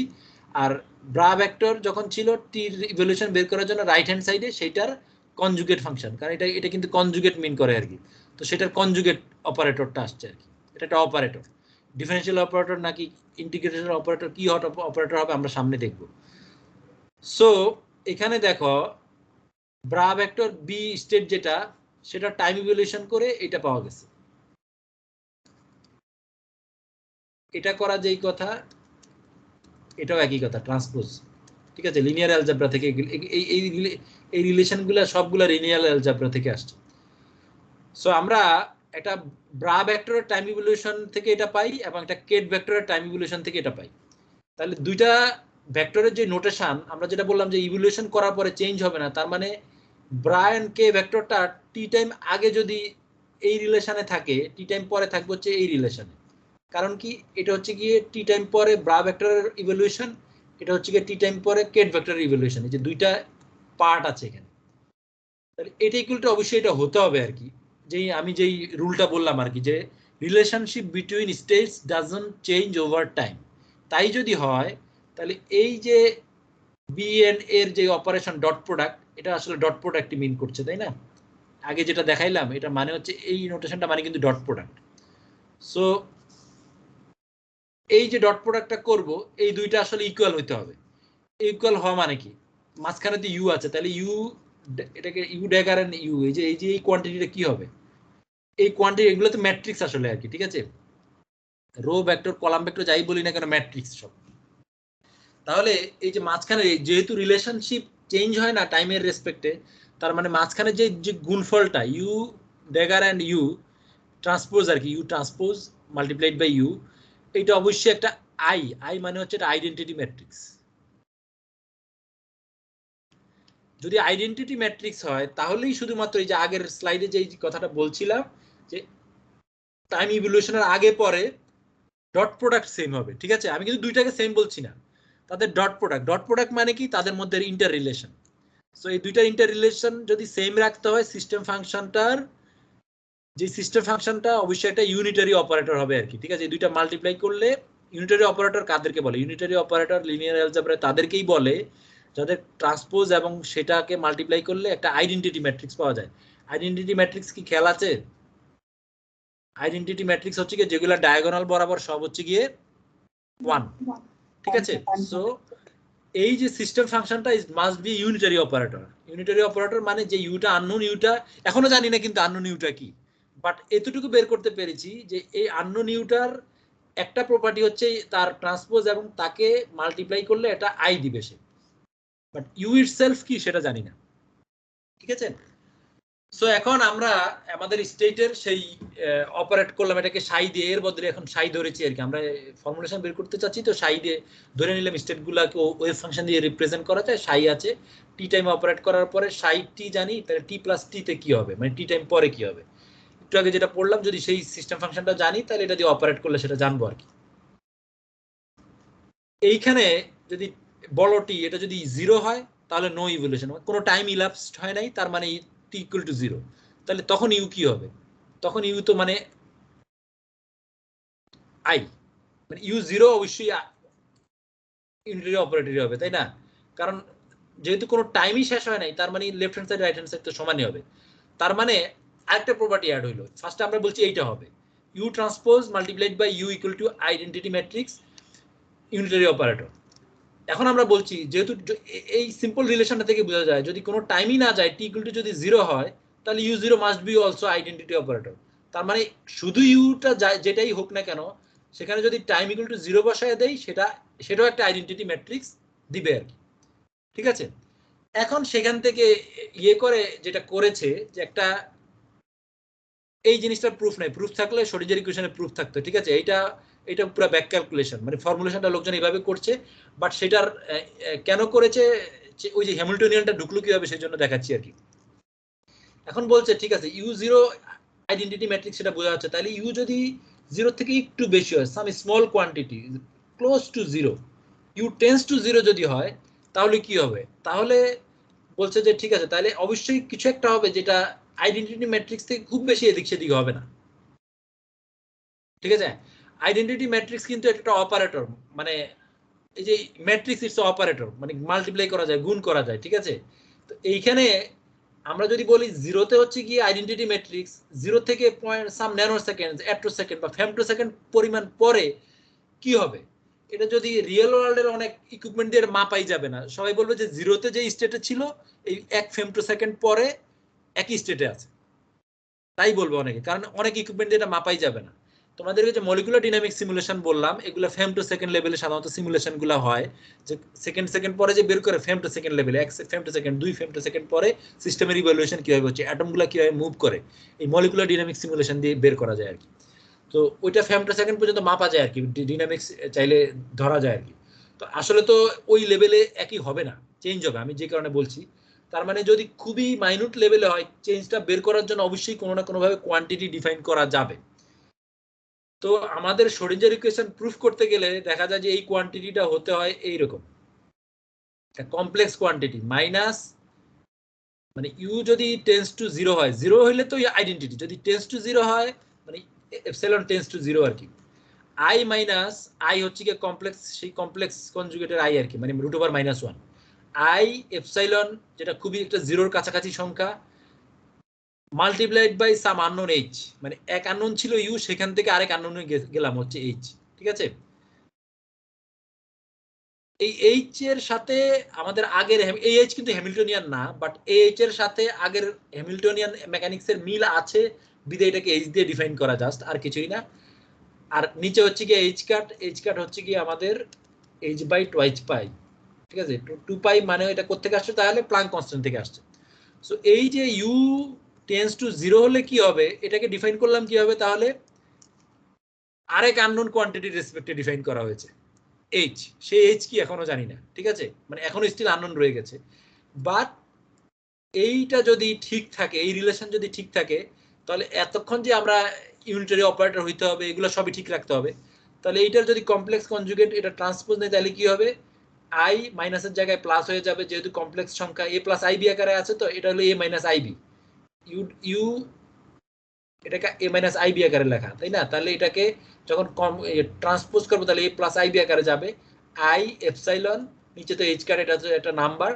আর ব্রা ভেক্টর যখন ছিল টির ইভ্যালুয়েশন বের করার জন্য রাইট হ্যান্ড সাইডে সেটার কনজুগেট ফাংশন, কারণ এটা কিন্তু কনজুগেট মিন করে আর কি। তো সেটার কনজুগেট অপারেটরটা আসছে আর কি। এটা একটা অপারেটর, ডিফারেনশিয়াল অপারেটর নাকি ইন্টিগ্রেশন অপারেটর, কি হট অপারেটর হবে আমরা সামনে দেখব। সো এখানে দেখো ব্রা ভেক্টর বি স্টেট যেটা, সেটা টাইম ইভ্যালুয়েশন করে এটা পাওয়া গেছে। এটা করা যেই কথা, এটাও একই কথা, ট্রান্সপোজ। ঠিক আছে, লিনিয়ার অ্যালজেব্রা থেকে এই রিলেশনগুলো সবগুলা লিনিয়ার অ্যালজেব্রা থেকে আসছে। সো আমরা একটা ব্রা ভেক্টরের টাইম ইভ্যালুয়েশন থেকে এটা পাই এবং একটা কেট ভেক্টরের টাইম ইভ্যালুয়েশন থেকে এটা পাই। তাহলে দুইটা ভেক্টরের যে নোটেশন আমরা যেটা বললাম যে ইভ্যালুয়েশন করার পরে চেঞ্জ হবে না, তার মানে ব্রা এন্ড কে ভেক্টরটা টি টাইম আগে যদি এই রিলেশনে থাকে, টি টাইম পরে থাকবে হচ্ছে এই রিলেশনে। কারণ কি, এটা হচ্ছে গিয়ে টি টাইম পরে ব্রা ভেক্টরের ইভ্যালুয়েশন, এটা হচ্ছে গিয়ে টি টাইম পরে কেট ভেক্টরের ইভ্যালুয়েশন, এই যে দুইটা পার্ট আছে এখানে। তাহলে এটা ইকুয়ালটা অবশ্যই এটা হতে হবে আর কি, যেই আমি যেই রুলটা বললাম আর কি, যে relationship between states doesn't change over time. তাই যদি হয় তাহলে এই যে বি এন্ড এর যে অপারেশন ডট প্রোডাক্ট, এটা আসলে ডট প্রোডাক্টই মিন করছে, তাই না? আগে যেটা দেখাইলাম এটা মানে হচ্ছে এই নোটেশনটা মানে কিন্তু ডট প্রোডাক্ট। সো এই যে ডট প্রোডাক্টটা করব, এই দুইটা আসলে ইকুয়াল হইতে হবে। ইকুয়াল হওয়া মানে কি, মাঝখানে তো ইউ আছে, তাহলে ইউ, এটাকে ইউ ড্যাগার এন্ড ইউ, এই কোয়ান্টিটিটা কি হবে, এই কোয়ান্টিটি, এগুলো তো ম্যাট্রিক্স আসলে আর কি। ঠিক আছে, রো ভেক্টর কলাম ভেক্টর যাই বলি না কেন, ম্যাট্রিক্স সব। তাহলে এই যে মাঝখানে যেহেতু রিলেশনশিপ চেঞ্জ হয় না টাইমের রেসপেক্টে, তার মানে মাঝখানে যে যে গুণফলটা U dagger and U transpose আর কি, U transpose multiplied by U, এটা অবশ্যই একটা আই, আই মানে হচ্ছে একটা আইডেন্টিটি ম্যাট্রিক্স। যদি আইডেন্টিটি ম্যাট্রিক্স হয় তাহলেই শুধুমাত্র এই যে আগের স্লাইডে যে কথাটা বলছিলাম, যে টাইম ইভলিউশনের আগে পরে ডট প্রোডাক্ট সেম হবে। ঠিক আছে, আমি কিন্তু দুইটাকে সেম বলছি না, তাদের ডট প্রোডাক্ট, ডট প্রোডাক্ট মানে কি, তাদের মধ্যে ইন্টার রিলেশন। সো এই দুইটা ইন্টার রিলেশন যদি সেম রাখতে হয়, সিস্টেম ফাংশনটার যে সিস্টেম ফাংশনটা অবশ্যই একটা ইউনিটারি অপারেটর হবে আর কি। ঠিক আছে, এই দুইটা মাল্টিপ্লাই করলে ইউনিটারি অপারেটর কাদেরকে বলে, ইউনিটারি অপারেটর লিনিয়ার অ্যালজেব্রায় তাদেরকেই বলে যাদের ট্রান্সপোজ এবং সেটাকে মাল্টিপ্লাই করলে একটা আইডেন্টিটি ম্যাট্রিক্স পাওয়া যায়। আইডেন্টিটি ম্যাট্রিক্স কি খেয়াল আছে? আইডেন্টিটি ম্যাট্রিক্স হচ্ছে গিয়ে যেগুলো ডায়াগোনাল বরাবর সব হচ্ছে গিয়ে 1। ঠিক আছে, সো এই যে সিস্টেম ফাংশনটা is must be unitary operator. Unitary operator মানে যে ইউটা আননোন, ইউটা এখনো জানি না কিন্তু আননোন ইউটা কি, বাট এতটুকু বের করতে পেরেছি যে এই আননোন ইউটার একটা প্রপার্টি হচ্ছে তার ট্রান্সপোজ এবং তাকে মাল্টিপ্লাই করলে এটা আই দিবে সে, বাট ইউ ইটসেলফ কি সেটা জানি না। ঠিক আছে, সো এখন আমরা আমাদের স্টেটের সেই অপারেট করলাম এটাকে সাই দিয়ে, এর বদলে এখন সাই ধরেছি আর কি, আমরা ফর্মুলেশন বের করতে চাচ্ছি, তো সাই দিয়ে ধরে নিলাম স্টেটগুলোকে ওয়েভ ফাংশন দিয়ে রিপ্রেজেন্ট করা যায়। সাই আছে, টি টাইম অপারেট করার পরে সাই টি জানি, তাহলে টি প্লাস টি তে কি হবে, মানে টি টাইম পরে কি হবে, একটু আগে যেটা পড়লাম, যদি সেই সিস্টেম ফাংশনটা জানি তাহলে এটা দিয়ে অপারেট করলে সেটা জানবো আর কি। এইখানে যদি বড় টি এটা যদি জিরো হয় তাহলে নো ইভলিউশন, কোনো টাইম ইলাপসড হয় নাই, তার মানে টি ইকুয়াল টু জিরো, তাহলে তখন ইউ কি হবে, তখন ইউ তো মানে আই, মানে ইউ জিরো অবশ্যই ইউনিটারি অপারেটরই হবে, তাই না? কারণ যেহেতু কোনো টাইমই শেষ হয় নাই, তার মানে left hand side right hand side তো সমানই হবে। তার মানে আরেকটা প্রপার্টি অ্যাড হইলো, ফার্স্টে আমরা বলছি এইটা হবে u transpose multiplied by u equal to identity matrix unitary operator. এখন আমরা বলছি যেহেতু এই সিম্পল রিলেশনটা থেকে বোঝা যায় যদি কোনো টাইমই না যায়, টি ইকুয়াল টু যদি জিরো হয়, তাহলে u zero must be also identity operator. তার মানে শুধু ইউটা যেটাই হোক না কেন, সেখানে যদি টাইম ইকুয়াল টু জিরো বসায় দেয়, সেটাও একটা আইডেন্টিটি ম্যাট্রিক্স দিবে আর কি। ঠিক আছে, এখন সেখান থেকে ইয়ে করে যেটা করেছে যে একটা এই জিনিসটার প্রুফ নাই, প্রুফ থাকলে শোডিঞ্জার ইকুয়েশনের প্রুফ থাকতো। ঠিক আছে, এটা পুরো ব্যাক ক্যালকুলেশন, মানে ফর্মুলেশনটা লোকজন এইভাবে করছে, বাট সেটার কেন করেছে, ওই যে হ্যামিল্টনিয়ানটা ঢুকলো কিভাবে সেই জন্য দেখাচ্ছি আর কি। এখন বলছে ঠিক আছে ইউ জিরো আইডেন্টিটি ম্যাট্রিক্স সেটা বোঝা যাচ্ছে, তাহলে ইউ যদি জিরো থেকে একটু বেশি হয়, some small quantity close to zero, U tends to zero যদি হয়, তাহলে কি হবে, তাহলে বলছে যে ঠিক আছে তাহলে অবশ্যই কিছু একটা হবে যেটা আইডেন্টিটি ম্যাট্রিক্স থেকে খুব বেশি এদিক সেদিক হবে না। ঠিক আছে, আইডেন্টিটি ম্যাট্রিক্স কিন্তু একটা অপারেটর, মানে এই যে ম্যাট্রিক্স ইটস অপারেটর, মানে মাল্টিপ্লাই করা যায়, গুণ করা যায়, ঠিক আছে। তো এইখানে আমরা যদি বলি জিরোতে হচ্ছে কি আইডেন্টিটি ম্যাট্রিক্স, জিরো থেকে পয়েন্ট সাম ন্যানো সেকেন্ড, অ্যাট্রো সেকেন্ড বা ফেমটো সেকেন্ড পরিমাণ পরে কি হবে, এটা যদি রিয়েল ওয়ার্ল্ডের অনেক ইকুইপমেন্ট দিয়ে মাপাই যাবে না, সবাই বলবে যে জিরোতে যে স্টেটে ছিল এই 1 ফেমটো সেকেন্ড পরে একই স্টেটে আছে, তাই বলবে অনেকে, কারণ অনেক ইকুইপমেন্ট দিয়ে এটা মাপাই যাবে না। তোমাদেরকে যে মলিকুলার ডাইনামিক সিমুলেশন বললাম, এগুলো ফেমটো সেকেন্ড লেভেলে সাধারণত সিমুলেশন গুলো হয়, যে সেকেন্ড পরে যে বের করে ফেমটো সেকেন্ড লেভেলে, 1 ফেমটো সেকেন্ড 2 ফেমটো সেকেন্ড পরে সিস্টেমের ইভ্যালুয়েশন কিভাবে হচ্ছে, অ্যাটমগুলো কিভাবে মুভ করে, এই মলিকুলার ডাইনামিক সিমুলেশন দিয়ে বের করা যায় আর কি। তো ওইটা ফেমটো সেকেন্ড পর্যন্ত মাপা যায় আর কি, ডাইনামিক্স চাইলে ধরা যায় আর কি। তো আসলে তো ওই লেভেলে একই হবে না, চেঞ্জ হবে, আমি যে কারণে বলছি। তার মানে যদি খুবই মাইনুট লেভেলে হয়, চেঞ্জটা বের করার জন্য অবশ্যই কোনো না কোনোভাবে কোয়ান্টিটি ডিফাইন করা যাবে। তো আমাদের শ্রোডিঞ্জার ইকুয়েশন প্রুফ করতে গেলে দেখা যায় যে এই কোয়ান্টিটিটা হতে হয় এইরকম, কমপ্লেক্স কোয়ান্টিটি মাইনাস, মানে ইউ যদি টেন্স টু জিরো হয়, জিরো হইলে তো আইডেন্টিটি, যদি টেন্স টু জিরো হয় মানে এপসাইলন টেন্স টু জিরো আর কি, আই মাইনাস আই হচ্ছে কি কমপ্লেক্স, সেই কমপ্লেক্স কনজুগেটের আই আর কি, মানে রুট ওভার -1 আই এপসাইলন, যেটা খুবই একটা জিরোর কাছাকাছি সংখ্যা, multiplied by some unknown H, মানে এক আননোন ছিল ইউ, সেখান থেকে আরেক আননোনে গেলাম হচ্ছে এইচ, ঠিক আছে। এই এইচ এর সাথে আমাদের আগের এই এইচ কিন্তু হ্যামিল্টনিয়ান না, বাট এই এইচ এর সাথে আগের হ্যামিল্টনিয়ান মেকানিক্স এর মিল আছে, বিদে এটাকে এইচ দিয়ে ডিফাইন করা, জাস্ট আর কিছুই না। আর নিচে হচ্ছে কি এইচ কাট হচ্ছে কি আমাদের এইচ বাই টোয়াইচ পাই, ঠিক আছে। 2 পাই মানে এটা কোত্থেকে আসছে, তাহলে প্লাঙ্ক কনস্ট্যান্ট থেকে আসছে। সো এই যে ইউ টেন্স টু জিরো হলে কি হবে, এটাকে ডিফাইন করলাম কি হবে, তাহলে আরেক আননোন কোয়ান্টিটি রেসপেক্টে ডিফাইন করা হয়েছে এইচ, সেই এইচ কি এখনো জানি না, ঠিক আছে, মানে এখনো স্টিল আননোন রয়ে গেছে। বাট এইটা যদি ঠিক থাকে, এই রিলেশন যদি ঠিক থাকে, তাহলে এতক্ষণ যে আমরা ইউনিটারি অপারেটর হইতে হবে, এগুলো সবই ঠিক রাখতে হবে। তাহলে এইটার যদি কমপ্লেক্স কনজুগেট এটা ট্রান্সপোজ নেই, তাহলে কি হবে, আই মাইনাসের জায়গায় প্লাস হয়ে যাবে, যেহেতু কমপ্লেক্স সংখ্যা এ প্লাস আইবি আকারে আছে, তো এটা হলো এ মাইনাস আইবি, ইউ ইউ এটাকে এ মাইনাস আইবি আকারে লেখা, তাই না। তাহলে এটাকে যখন ট্রান্সপোজ করবো, তাহলে এ প্লাস আইবি আকারে যাবে, আই এপসাইলন, নিচে তো এইচ কার, এটা হচ্ছে একটা নাম্বার,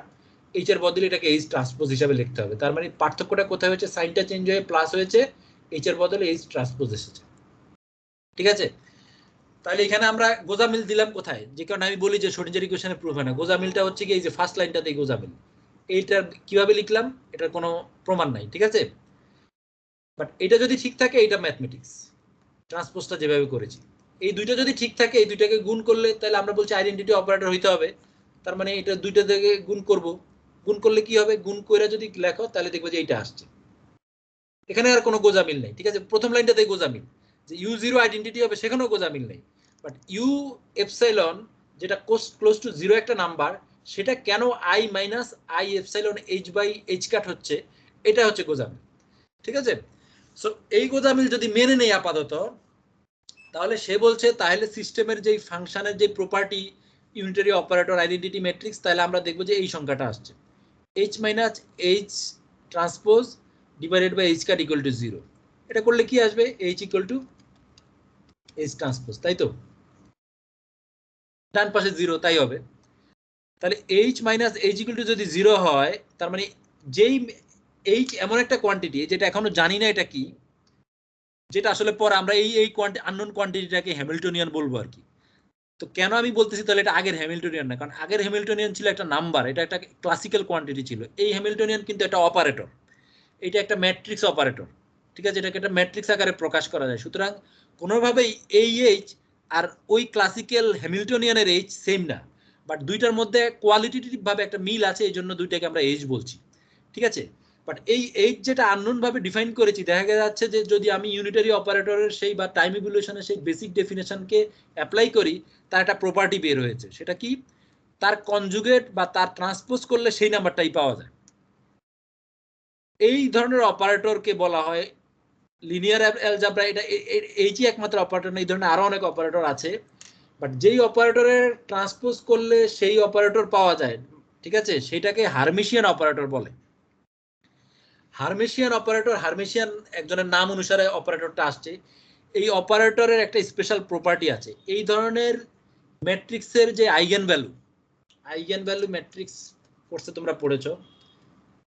এইচ এর বদলে এটাকে এইচ ট্রান্সপোজ হিসাবে লিখতে হবে। তার মানে পার্থক্যটা কোথায় হয়েছে, সাইনটা চেঞ্জ হয়ে প্লাস হয়েছে, এইচ এর বদলে এইচ ট্রান্সপোজ এসেছে, ঠিক আছে। তাহলে এখানে আমরা গোজামিল দিলাম কোথায়, যে কারণে আমি বলি যে শ্রোডিঞ্জার ইকুয়েশনে প্রুফ হয় না। গোজামিলটা হচ্ছে কি এই যে ফার্স্ট লাইনটাতেই গোজামিল, এইটা কিভাবে লিখলাম এটার কোনো প্রমাণ নাই, ঠিক আছে। বাট এটা যদি ঠিক থাকে, এটা ম্যাথমেটিক্স, ট্রান্সপোজটা যেভাবে করেছি, এই দুইটা যদি ঠিক থাকে, এই দুইটাকে গুণ করলে তাহলে আমরা বলছি আইডেন্টিটি অপারেটর হইতে হবে। তার মানে এটা দুইটা থেকে গুণ করব, গুণ করলে কি হবে, গুণ কইরা যদি লেখো তাহলে দেখবো যে এইটা আসছে, এখানে আর কোনো গোজামিল নেই, ঠিক আছে। প্রথম লাইনটাতে গোজামিল, যে ইউ জিরো আইডেন্টিটি হবে, সেখানেও গোজামিল নেই। বাট ইউ এপসাইলন, যেটা ক্লোজ টু জিরো একটা নাম্বার, সেটা কেন I minus I epsilon H by H cut হচ্ছে, এটা হচ্ছে গোজামিল, ঠিক আছে। সো এই গোজামিল যদি মেনে নেই আপাতত, তাহলে সে বলছে তাহলে সিস্টেমের যেই ফাংশনের যে property unitary operator identity matrix, তাহলে আমরা দেখবো যে এই সংখ্যাটা আসছে, H minus H transpose divided by H cut equal to zero. এটা করলে কি আসবে, H equal to H transpose, তাই তো, ডান পাশে জিরো, তাই হবে। তাহলে H minus H equal to যদি জিরো হয়, তার মানে যেই এইচ এমন একটা কোয়ান্টিটি যেটা এখনো জানি না এটা কি, যেটা আসলে পরে আমরা এই এই আননোন কোয়ান্টিটিটাকে হ্যামিল্টনিয়ান বলবো আর কি। তো কেন আমি বলতেছি তাহলে এটা আগের হ্যামিল্টনিয়ান না, কারণ আগের হ্যামিল্টনিয়ান ছিল একটা নাম্বার, এটা একটা ক্লাসিক্যাল কোয়ান্টিটি ছিল। এই হ্যামিল্টনিয়ান কিন্তু একটা অপারেটর, এটা একটা ম্যাট্রিক্স অপারেটর, ঠিক আছে, এটাকে একটা ম্যাট্রিক্স আকারে প্রকাশ করা যায়। সুতরাং কোনোভাবেই এই এইচ আর ওই ক্লাসিক্যাল হ্যামিল্টনিয়ানের এইচ সেম না, বাট দুইটার মধ্যে কোয়ালিটেটিভ ভাবে একটা মিল আছে, এই জন্য দুইটাকে আমরা এইচ বলছি, ঠিক আছে। বাট এই এইচ যেটা আননোন ভাবে ডিফাইন করেছি, দেখা যাচ্ছে যে যদি আমি ইউনিটারি অপারেটরের সেই বা টাইম ইভ্যালুয়েশনের সেই বেসিক ডেফিনেশনকে অ্যাপ্লাই করি, তার একটা প্রপার্টি বের হয়েছে, সেটা কি, তার কনজুগেট বা তার ট্রান্সপোজ করলে সেই নাম্বারটাই পাওয়া যায়। এই ধরনের অপারেটরকে বলা হয় লিনিয়ার অ্যালজেব্রা। এটা এই যে একমাত্র অপারেটর না, এই ধরনের আরো অনেক অপারেটর আছে, বাট যেই অপারেটরের ট্রান্সপোজ করলে সেই অপারেটর পাওয়া যায়, ঠিক আছে, সেটাকে হারমিশিয়ান অপারেটর বলে। হারমিশিয়ান অপারেটর, হারমিশিয়ান একজনের নাম অনুসারে অপারেটরটা আসছে। এই অপারেটরের একটা স্পেশাল প্রপার্টি আছে, এই ধরনের ম্যাট্রিক্সের যে আইগেন ভ্যালু ম্যাট্রিক্স কোর্সে তোমরা পড়েছো,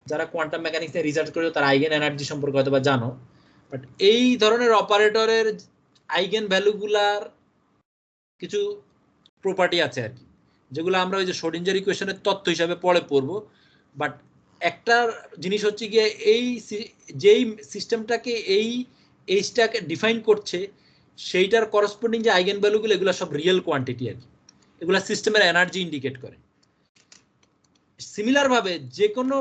যারা কোয়ান্টাম মেকানিক্স নিয়ে রিসার্চ করেছো তারা আইগেন এনার্জি সম্পর্কে হয়তো বা জানো, বাট এই ধরনের অপারেটরের আইগেন ভ্যালুগুলার কিছু প্রপার্টি আছে আর কি, যেগুলো আমরা ওই যে শ্রোডিঞ্জার ইকুয়েশনের তত্ত্ব হিসাবে পরে পড়বো। বাট একটা জিনিস হচ্ছে গিয়ে এই যেই সিস্টেমটাকে এই এইচটাকে ডিফাইন করছে সেইটার করসপন্ডিং যে আইগেন ভ্যালুগুলো এগুলো সব রিয়েল কোয়ান্টিটি আর কি, এগুলো সিস্টেমের এনার্জি ইন্ডিকেট করে। সিমিলার ভাবে যে কোনো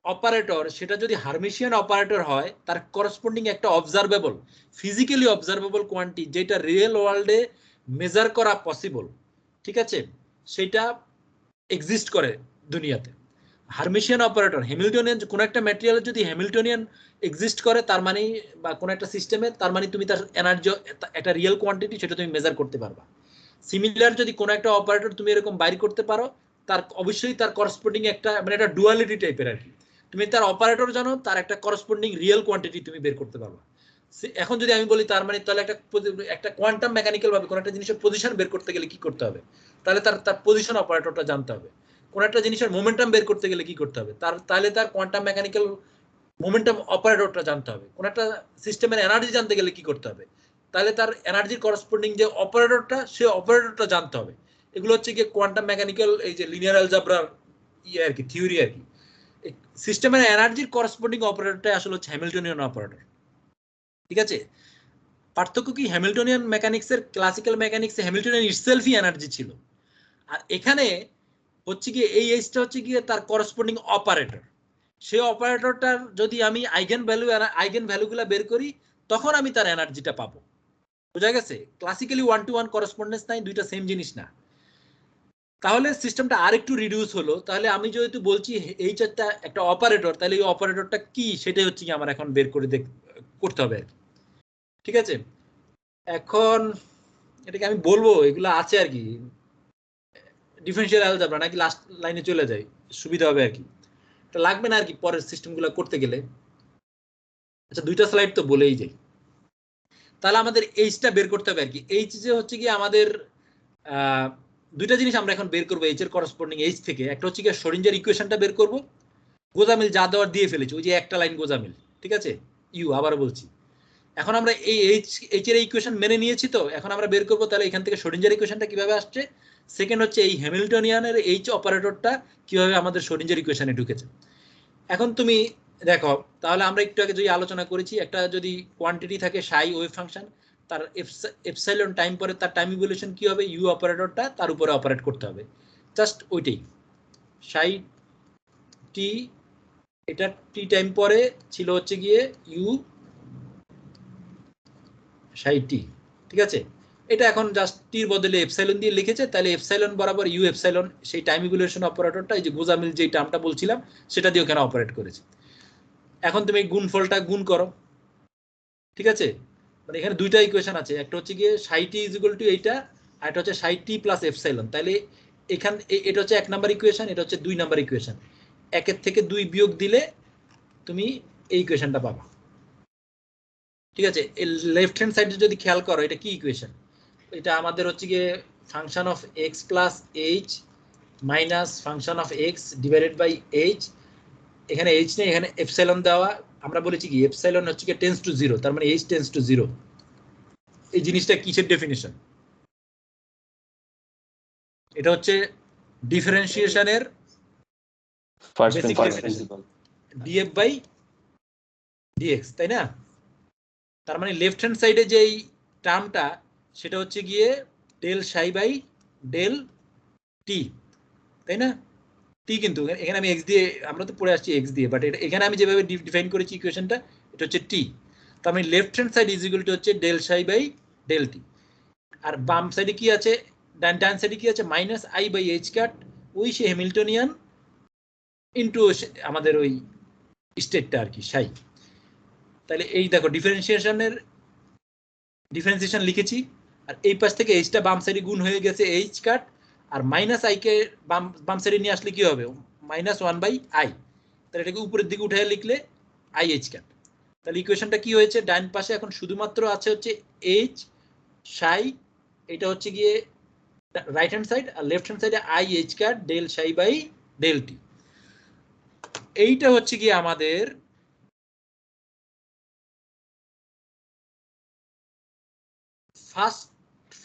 অপারেটর সেটা যদি হার্মিশিয়ান অপারেটর হয় তার করসপন্ডিং একটা অবজারভেবল ফিজিক্যালি অবজারভেবল কোয়ান্টিটি যেটা রিয়েল ওয়ার্ল্ডে মেজার করা পসিবল, ঠিক আছে, সেটা এক্সিস্ট করে দুনিয়াতে। হার্মিশিয়ান অপারেটর হ্যামিল্টনিয়ান কোন একটা ম্যাটেরিয়ালের যদি হ্যামিল্টনিয়ান এক্সিস্ট করে তার মানে বা কোন একটা সিস্টেমে, তার মানে তুমি তার এনার্জি একটা রিয়েল কোয়ান্টিটি সেটা তুমি মেজার করতে পারবা। সিমিলার যদি কোন একটা অপারেটর তুমি এরকম বাইর করতে পারো, তার অবশ্যই তার করসপন্ডিং একটা মানে একটা ডুয়ালিটি টাইপের আর কি, তুমি তার অপারেটর জানো, তার একটা করসপন্ডিং রিয়েল কোয়ান্টিটি তুমি বের করতে পারবা। এখন যদি আমি বলি তার মানে তাহলে একটা কোয়ান্টাম মেকানিক্যাল ভাবে কোন একটা জিনিসের পজিশন বের করতে গেলে কি করতে হবে, তাহলে তার পজিশন অপারেটরটা জানতে হবে। কোন একটা জিনিসের মোমেন্টাম বের করতে গেলে কি করতে হবে, তাহলে তার কোয়ান্টাম মেকানিক্যাল মোমেন্টাম অপারেটরটা জানতে হবে। কোন একটা সিস্টেমের এনার্জি জানতে গেলে কি করতে হবে, তাহলে তার এনার্জির করসপন্ডিং যে অপারেটরটা সে অপারেটরটা জানতে হবে। এগুলো হচ্ছে গিয়ে কোয়ান্টাম মেকানিক্যাল এই যে লিনিয়ার অ্যালজেব্রার ইয়ে আর কি, থিওরি আর কি। সিস্টেমের এনার্জির করসপন্ডিং অপারেটরটা আসলে হচ্ছে হ্যামিল্টনিয়ান অপারেটর, ঠিক আছে। পার্থক্য কি, হ্যামিল্টনিয়ান মেকানিক্সের ক্লাসিক্যাল মেকানিক্সে হ্যামিল্টনিয়ান ইটসেলফই এনার্জি ছিল, আর এখানে হচ্ছে গিয়ে এই এইচটা হচ্ছে গিয়ে তার করসপন্ডিং অপারেটর। সেই অপারেটরটার যদি আমি আইগেন ভ্যালুগুলা বের করি তখন আমি তার এনার্জিটা পাবো। বোঝা গেছে? ক্লাসিক্যালি 1-to-1 করসপন্ডেন্স নাই, দুইটা সেম জিনিস না। তাহলে সিস্টেমটা আরেকটু রিডিউস হলো। তাহলে আমি যেহেতু বলছি এইচ একটা অপারেটর, তাহলে এই অপারেটরটা কি সেটাই হচ্ছে কি আমার এখন বের করে করতে হবে আর কি, ঠিক আছে। এখন এটাকে আমি বলবো এগুলো আছে আর কি, ডিফারেনশিয়াল অ্যালজেব্রা নাকি লাস্ট লাইনে চলে যায়, সুবিধা হবে আর কি, এটা লাগবে না আর কি পরের সিস্টেমগুলো করতে গেলে। আচ্ছা, দুইটা স্লাইড তো বলেই যাই। তাহলে আমাদের এইচটা বের করতে হবে আর কি। এইচ যে হচ্ছে কি আমাদের দুইটা জিনিস আমরা এখন বের করবো এইচ এর করসপন্ডিং এইচ থেকে। একটা হচ্ছে কি শ্রোডিঞ্জার ইকুয়েশনটা বের করবো, গোজামিল যা দেওয়ার দিয়ে ফেলেছি, ওই যে একটা লাইন গোজামিল, ঠিক আছে, ইউ আবার বলছি। এখন আমরা এই এইচ এর ইকুয়েশন মেনে নিয়েছি, তো এখন আমরা বের করবো তাহলে এখান থেকে শ্রোডিঞ্জার ইকুয়েশনটা কিভাবে আসছে। সেকেন্ড হচ্ছে এই হ্যামিল্টনিয়ানের এইচ অপারেটরটা কিভাবে আমাদের শ্রোডিঞ্জার ইকুয়েশনে ঢুকেছে। এখন তুমি দেখো, তাহলে আমরা একটু আগে যদি আলোচনা করেছি, একটা যদি কোয়ান্টিটি থাকে সাই ওয়েভ ফাংশন, তার এপসাইলন টাইম পরে তার টাইম ইভলিউশন কি হবে, ইউ অপারেটরটা তার উপরে অপারেট করতে হবে, জাস্ট ওইটাই। সাই টি, এটা টি টাইম পরে ছিল হচ্ছে গিয়ে ইউ সাই টি, ঠিক আছে। এটা এখন জাস্ট টির বদলে এপসাইলন দিয়ে লিখেছে, তাহলে এপসাইলন বরাবর ইউ এপসাইলন সেই টাইম ইভলিউশন অপারেটরটা, এই যে গোজামিল যে টার্মটা বলছিলাম সেটা দিয়ে ওখানে অপারেট করেছে। এখন তুমি গুণফলটা গুণ করো, ঠিক আছে। মানে এখানে দুইটা ইকুয়েশন আছে, একটা হচ্ছে গিয়ে সাই টি ইজ ইকুয়াল টু এইটা, আর এটা হচ্ছে সাই টি প্লাস এপসাইলন। তাহলে এখান এটা হচ্ছে 1 নাম্বার ইকুয়েশন, এটা হচ্ছে 2 নাম্বার ইকুয়েশন। 1 থেকে 2 বিয়োগ দিলে তুমি এই ইকুয়েশনটা পাবা, ঠিক আছে। লেফট হ্যান্ড সাইডে যদি খেয়াল করো, এটা কি ইকুয়েশন, এটা আমাদের হচ্ছে গিয়ে function of x plus h minus function of x divided by h. এখানে এইচ নেই, এখানে এপসাইলন দেওয়া। আমরা বলেছি কি এপসাইলন হচ্ছে কি টেন্স টু 0, তার মানে এইচ টেন্স টু 0। এই জিনিসটা কিসের ডেফিনিশন, এটা হচ্ছে ডিফারেন্সিয়েশনের basic definition, DF by DX, তাই না। তার মানে লেফট হ্যান্ড সাইডে যেই টার্মটা সেটা হচ্ছে গিয়ে ডেল সাই বাই ডেল টি, তাই না। টি কিন্তু এখানে আমি এক্স দিয়ে, আমরা তো পড়ে আসছি এক্স দিয়ে, বাট এখানে আমি যেভাবে ডিফাইন করেছি ইকুয়েশনটা, এটা হচ্ছে টি। তার মানে left hand side is equal to হচ্ছে del psi by del T. আর বাম সাইডে কি আছে, ডান সাইডে কি আছে, minus I by H cut, ওই সে হ্যামিল্টনিয়ান ইন্টু আমাদের ওই স্টেটটা আর কি সাই। তাহলে এই দেখো ডিফারেন্সিয়েশন লিখেছি, আর এই পাশ থেকে এইচটা বাম সাইডে গুণ হয়ে গেছে এইচ কাট, আর মাইনাস আই কে বাম সাইডে নিয়ে আসলে কি হবে, -1 বাই আই। তাহলে এটাকে উপরের দিকে উঠে লিখলে আই এইচ কাট। তাহলে ইকুয়েশনটা কি হয়েছে, ডান পাশে এখন শুধুমাত্র আছে হচ্ছে এইচ সাই, এটা হচ্ছে গিয়ে রাইট হ্যান্ড সাইড, আর লেফট হ্যান্ড সাইডে I H car del psi by del T. এইটা হচ্ছে কি আমাদের first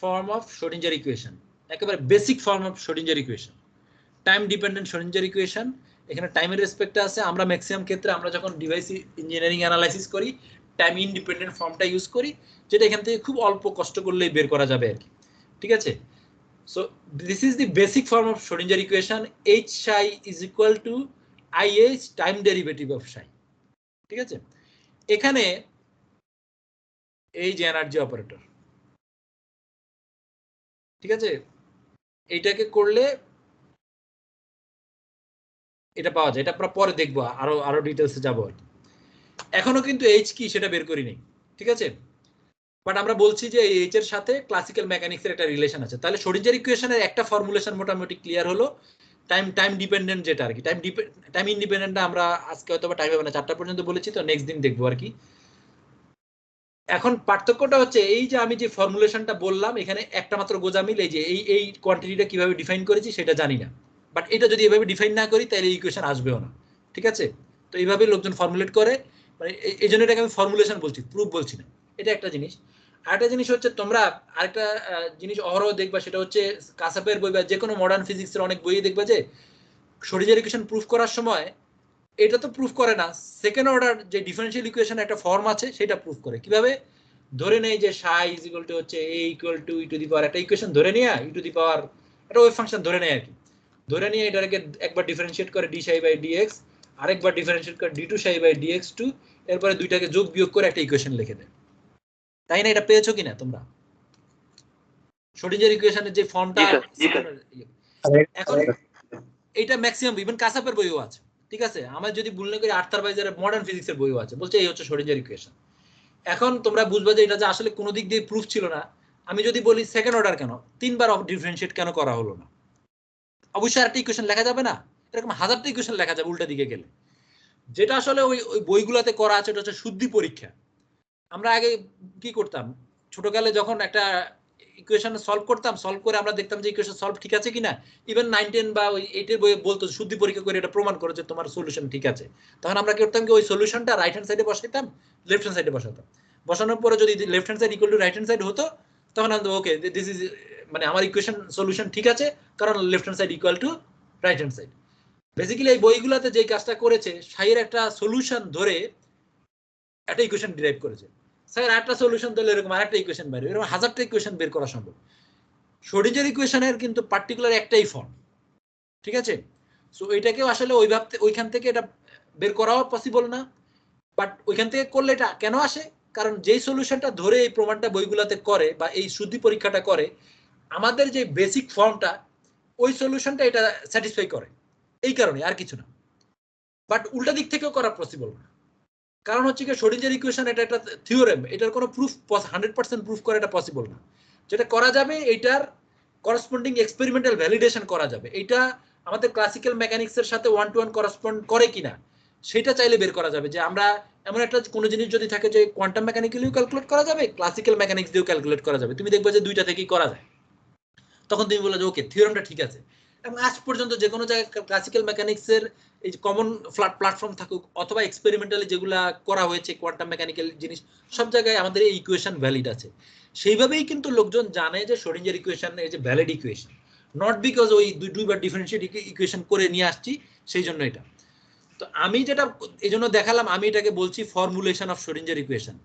form of Schrodinger equation, একেবারে basic form of Schrodinger equation, time dependent Schrodinger equation. এখানে টাইমের রেসপেক্টে আছে, আমরা ম্যাক্সিমাম ক্ষেত্রে আমরা যখন ডিভাইস ইঞ্জিনিয়ারিং অ্যানালাইসিস করি টাইম ইনডিপেন্ডেন্ট ফর্মটা ইউজ করি, যেটা এখান থেকে খুব অল্প কষ্ট করলেই বের করা যাবে আর কি, ঠিক আছে। So this is the basic form of Schrodinger equation, H psi is equal to I H time derivative of psi, ঠিক আছে। এখানে এই যে এনার্জি অপারেটর, ঠিক আছে, এইটাকে করলে এটা পাওয়া যায়, এটা আমরা পরে দেখবো, আরো ডিটেলসে যাবো আর কি। এখনো কিন্তু এইচ কি সেটা বের করি নাই, ঠিক আছে। বাট আমরা বলছি যে এইচ এর সাথে ক্লাসিক্যাল মেকানিক্সের একটা রিলেশন আছে। তাহলে শ্রোডিঞ্জার ইকুয়েশনের একটা ফর্মুলেশন মোটামুটি ক্লিয়ার হলো, টাইম ডিপেন্ডেন্ট যেটা আর কি, টাইম ইন্ডিপেন্ডেন্টটা আমরা আজকে হয়তো বা টাইম হবে না, 4টা পর্যন্ত বলেছি, তো নেক্সট দিন দেখবো আর কি। এখন পার্থক্যটা হচ্ছে এই যে আমি যে ফর্মুলেশনটা বললাম, এখানে একটা মাত্র গোজামিল, এই যে এই কোয়ান্টিটিটা কিভাবে ডিফাইন করেছি সেটা জানি না, বাট এটা যদি এভাবে ডিফাইন না করি তাহলে ইকুয়েশন আসবেও না, ঠিক আছে। তো এইভাবে লোকজন ফর্মুলেট করে, মানে এই জন্য এটাকে আমি ফর্মুলেশন বলছি, প্রুফ বলছি না, এটা একটা জিনিস। আরেকটা জিনিস হচ্ছে তোমরা আরেকটা জিনিস অহরহ দেখবা, সেটা হচ্ছে কাসাপের বই বা যে কোনো মডার্ন ফিজিক্সের অনেক বইয়ে দেখবা যে শ্রোডিঞ্জার ইকুয়েশন প্রুফ করার সময় এটা তো প্রুফ করে না, সেকেন্ড অর্ডার যে ডিফারেনশিয়াল ইকুয়েশন একটা ফর্ম আছে সেটা প্রুফ করে। কিভাবে? ধরে নেই যে সাই ইজ ইকুয়াল টু হচ্ছে A equal to E to the power, একটা ইকুয়েশন ধরে নিয়ে ই টু দি পাওয়ার একটা ওয়েভ ফাংশন ধরে নেয় আর কি, ধরে নিয়ে এটাকে একবার ডিফারেন্সিয়েট করে ডি সাই বাই ডিএক্স, আরেকবার ডিফারেন্সিয়েট করে d two psi by dx two, এরপরে দুইটাকে যোগ বিয়োগ করে একটা ইকুয়েশন লিখে দেয়, তাই না? এটা পেয়েছো কিনা তোমরা শ্রোডিঞ্জার ইকুয়েশনের যে ফর্মটা? এখন এটা ম্যাক্সিমাম ইভেন কাসাপের বইও আছে, ঠিক আছে। আমার যদি ভুল না করি আর্থারবাইজারের মডার্ন ফিজিক্সের বইও আছে, বলছে এই হচ্ছে শ্রোডিঞ্জার ইকুয়েশন। এখন তোমরা বুঝবে যে এটা যে আসলে কোনো দিক দিয়ে প্রুফ ছিল না। আমি যদি বলি সেকেন্ড অর্ডার কেন 3বার ডিফারেন্সিয়েট কেন করা হলো না, অবশ্যই একটা ইকুয়েশন লেখা যাবে না, এরকম হাজারটা ইকুয়েশন লেখা যাবে উল্টা দিকে গেলে। যেটা আসলে ওই বইগুলোতে করা আছে এটা হচ্ছে শুদ্ধি পরীক্ষা। আমরা আগে কি করতাম, ছোটকালে যখন একটা ইকুয়েশন সলভ করতাম, সলভ করে আমরা দেখতাম যে ইকুয়েশন সলভ ঠিক আছে কিনা, ইভেন 9, 10 বা ওই 8 এর বইয়ে বলতো শুদ্ধি পরীক্ষা করে এটা প্রমাণ করো যে তোমার সলিউশন ঠিক আছে। তখন আমরা কি করতাম কি ওই সলিউশনটা রাইট হ্যান্ড সাইডে বসাইতাম, লেফট হ্যান্ড সাইডে বসাতাম, বসানোর পরে যদি left hand side equal to right hand side হতো তখন আমরা ওকে দিস ইজ মানে আমার ইকুয়েশন সলিউশন ঠিক আছে, কারণ left hand side equal to right hand side. Basically এই বইগুলোতে যে কাজটা করেছে, সাইয়ের একটা সলিউশন ধরে একটা ইকুয়েশন ডিরাইভ করেছে, স্যার একটা সলিউশন দিলে এরকম আরেকটা ইকুয়েশন বের হবে, এরকম হাজারটা ইকুয়েশন বের করা সম্ভব। শ্রোডিঞ্জার ইকুয়েশনের কিন্তু পার্টিকুলার একটাই ফর্ম, ঠিক আছে। সো এটাকেও আসলে ওইখান থেকে এটা বের করাও পসিবল না, বাট ওইখান থেকে করলে এটা কেন আসে, কারণ যেই সলিউশনটা ধরে এই প্রমাণটা বইগুলোতে করে বা এই শুদ্ধি পরীক্ষাটা করে, আমাদের যে বেসিক ফর্মটা ওই সলিউশনটা এটা স্যাটিসফাই করে, এই কারণে আর কিছু না। বাট উল্টা দিক থেকেও করা পসিবল না, কারণ হচ্ছে কি শ্রোডিঞ্জার ইকুয়েশন এটা একটা থিওরেম, এটার কোনো প্রুফ 100% প্রুফ করা এটা পসিবল না। যেটা করা যাবে এটার করসপন্ডিং এক্সপেরিমেন্টাল ভ্যালিডেশন করা যাবে, এটা আমাদের ক্লাসিক্যাল মেকানিক্সের সাথে 1-to-1 করসপন্ড করে কিনা সেটা চাইলে বের করা যাবে। যে আমরা এমন একটা কোনো জিনিস যদি থাকে যে কোয়ান্টাম মেকানিক্যালিও ক্যালকুলেট করা যাবে, ক্লাসিক্যাল মেকানিক্স দিয়েও ক্যালকুলেট করা যাবে, তুমি দেখবে যে দুইটা থেকেই করা যায়, তখন তুমি বলে যে ওকে থিওরেমটা ঠিক আছে। এবং আজ পর্যন্ত যে কোনো জায়গায় ক্লাসিক্যাল মেকানিক্সের এই যে কমন প্ল্যাটফর্ম থাকুক অথবা এক্সপেরিমেন্টালি যেগুলা করা হয়েছে কোয়ান্টাম মেকানিক্যাল জিনিস, সব জায়গায় আমাদের এই ইকুয়েশন ভ্যালিড আছে। সেইভাবেই কিন্তু লোকজন জানে যে শ্রোডিঞ্জার ইকুয়েশন এই যে ভ্যালিড ইকুয়েশন, নট বিকজ ওই দুইবার ডিফারেন্সিয়েট ইকুয়েশন করে নিয়ে আসছি সেই জন্য এটা। তো আমি যেটা এই জন্য দেখালাম, আমি এটাকে বলছি ফর্মুলেশন অফ শ্রোডিঞ্জার ইকুয়েশন,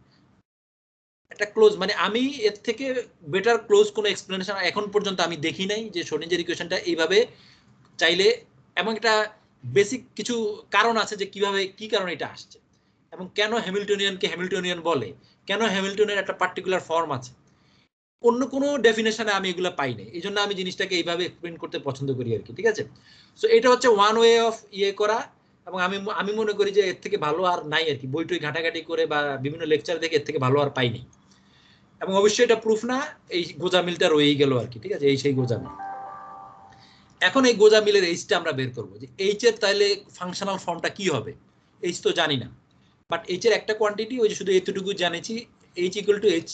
একটা ক্লোজ, মানে আমি এর থেকে বেটার ক্লোজ কোনো এক্সপ্লেনেশন এখন পর্যন্ত আমি দেখি নাই যে শ্রোডিঞ্জার ইকুয়েশনটা এইভাবে চাইলে, এবং একটা বেসিক কিছু কারণ আছে যে কিভাবে কি কারণে এটা আসছে এবং কেন হ্যামিল্টনিয়ানকে হ্যামিল্টনিয়ান বলে, কেন হ্যামিল্টনের একটা পার্টিকুলার ফর্ম আছে, অন্য কোনো ডেফিনেশনে আমি এগুলো পাই নাই, এই জন্য আমি জিনিসটাকে এইভাবে এক্সপ্লেন করতে পছন্দ করি আর কি, ঠিক আছে। সো এটা হচ্ছে ওয়ান ওয়ে অফ করা, এবং আমি মনে করি যে এর থেকে ভালো আর নাই আর কি, বইটই ঘাটাঘাটি করে বা বিভিন্ন লেকচার দেখে এর থেকে ভালো আর পাইনি। এবং অবশ্যই এটা প্রুফ না, এই গোজামিলটা রয়েই গেল আর কি, ঠিক আছে, এই সেই গোজামিল। এখন এই গোজামিলের এইচটা আমরা বের করবো যে এইচ এর তাইলে ফাংশনাল ফর্মটা কি হবে, এইচ তো জানি না, বাট এইচ এর একটা কোয়ান্টিটি ওই যে শুধু এতটুকু জানেছি, H equal to H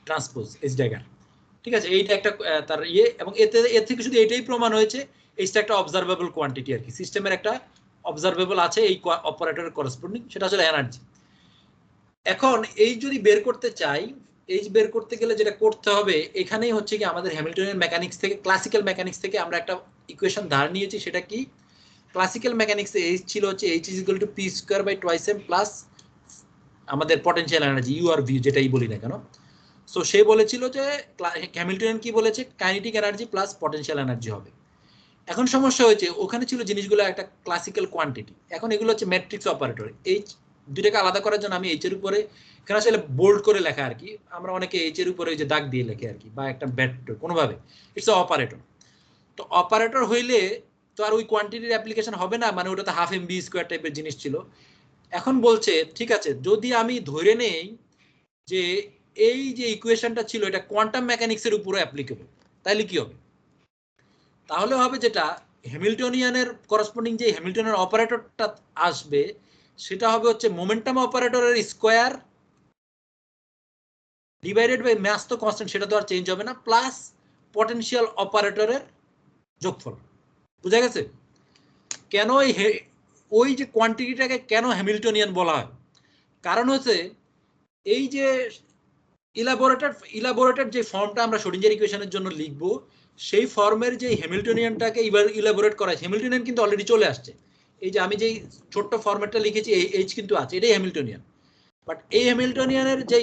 transpose H dagger, ঠিক আছে, এইটা একটা তার ইয়ে, এবং এর থেকে শুধু এটাই প্রমাণ হয়েছে এইটা একটা অবজারভেবল কোয়ান্টিটি আর কি, সিস্টেমের একটা অবজারভেবল আছে এই অপারেটরের করসপন্ডিং, সেটা আসলে এনার্জি। এখন এই যদি বের করতে চাই, এই বের করতে গেলে যেটা করতে হবে এখানেই হচ্ছে কি আমাদের হ্যামিল্টনিয়ান মেকানিক্স থেকে, ক্লাসিক্যাল মেকানিক্স থেকে আমরা একটা ইকুয়েশন ধার নিয়েছি, সেটা কি ক্লাসিক্যাল মেকানিক্সে এইচ ছিল হচ্ছে H is equal to P square by twice M plus আমাদের পটেনশিয়াল এনার্জি ইউ আর ভি যেটাই বলি না কেন। সো সে বলেছিল যে হ্যামিল্টনিয়ান কি বলেছে, kinetic energy plus potential energy হবে। এখন সমস্যা হয়েছে ওখানে ছিল জিনিসগুলো একটা ক্লাসিক্যাল কোয়ান্টিটি, এখন এগুলো হচ্ছে ম্যাট্রিক্স অপারেটর। এইচ দুটাকে আলাদা করার জন্য আমি এইচ এর উপরে এখানে আসলে বোল্ড করে লেখা আর কি, আমরা অনেকে এইচ এর উপরে যে দাগ দিয়ে লেখে আর কি, বা একটা ভেক্টর কোনোভাবে, ইটস অপারেটর। তো অপারেটর হইলে তো আর ওই কোয়ান্টিটির অ্যাপ্লিকেশন হবে না, মানে ওটা তো হাফ এম বি স্কোয়ার টাইপের জিনিস ছিল। এখন বলছে ঠিক আছে, যদি আমি ধরে নেই যে এই যে ইকুয়েশনটা ছিল এটা কোয়ান্টাম মেকানিক্সের উপরে অ্যাপ্লিকেবল, তাহলে কি হবে? তাহলে হবে যেটা হ্যামিল্টনিয়ানের করসপন্ডিং যে হ্যামিল্টনের অপারেটরটা আসবে সেটা হবে হচ্ছে মোমেন্টাম অপারেটরের স্কোয়ার ডিভাইডেড বাই ম্যাস, তো কনস্ট্যান্ট সেটা তো আর চেঞ্জ হবে না, প্লাস পটেনশিয়াল অপারেটরের যোগফল। বুঝা গেছে? কেন ওই যে কোয়ান্টিটিটাকে কেন হ্যামিল্টনিয়ান বলা হয়, কারণ হচ্ছে এই যে ইলাবোরেটেড যে ফর্মটা আমরা শ্রোডিঞ্জার ইকুয়েশনের জন্য লিখব, সেই ফর্মের যে হ্যামিল্টনিয়ানটাকে ইলাবোরেট করা হয়, হ্যামিল্টনিয়ান কিন্তু অলরেডি চলে আসছে। এই যে আমি যেই ছোট্ট ফর্মেটটা লিখেছি এই এইচ কিন্তু আছে, এটাই হ্যামিল্টনিয়ান। বাট এই হ্যামিল্টনিয়ানের যে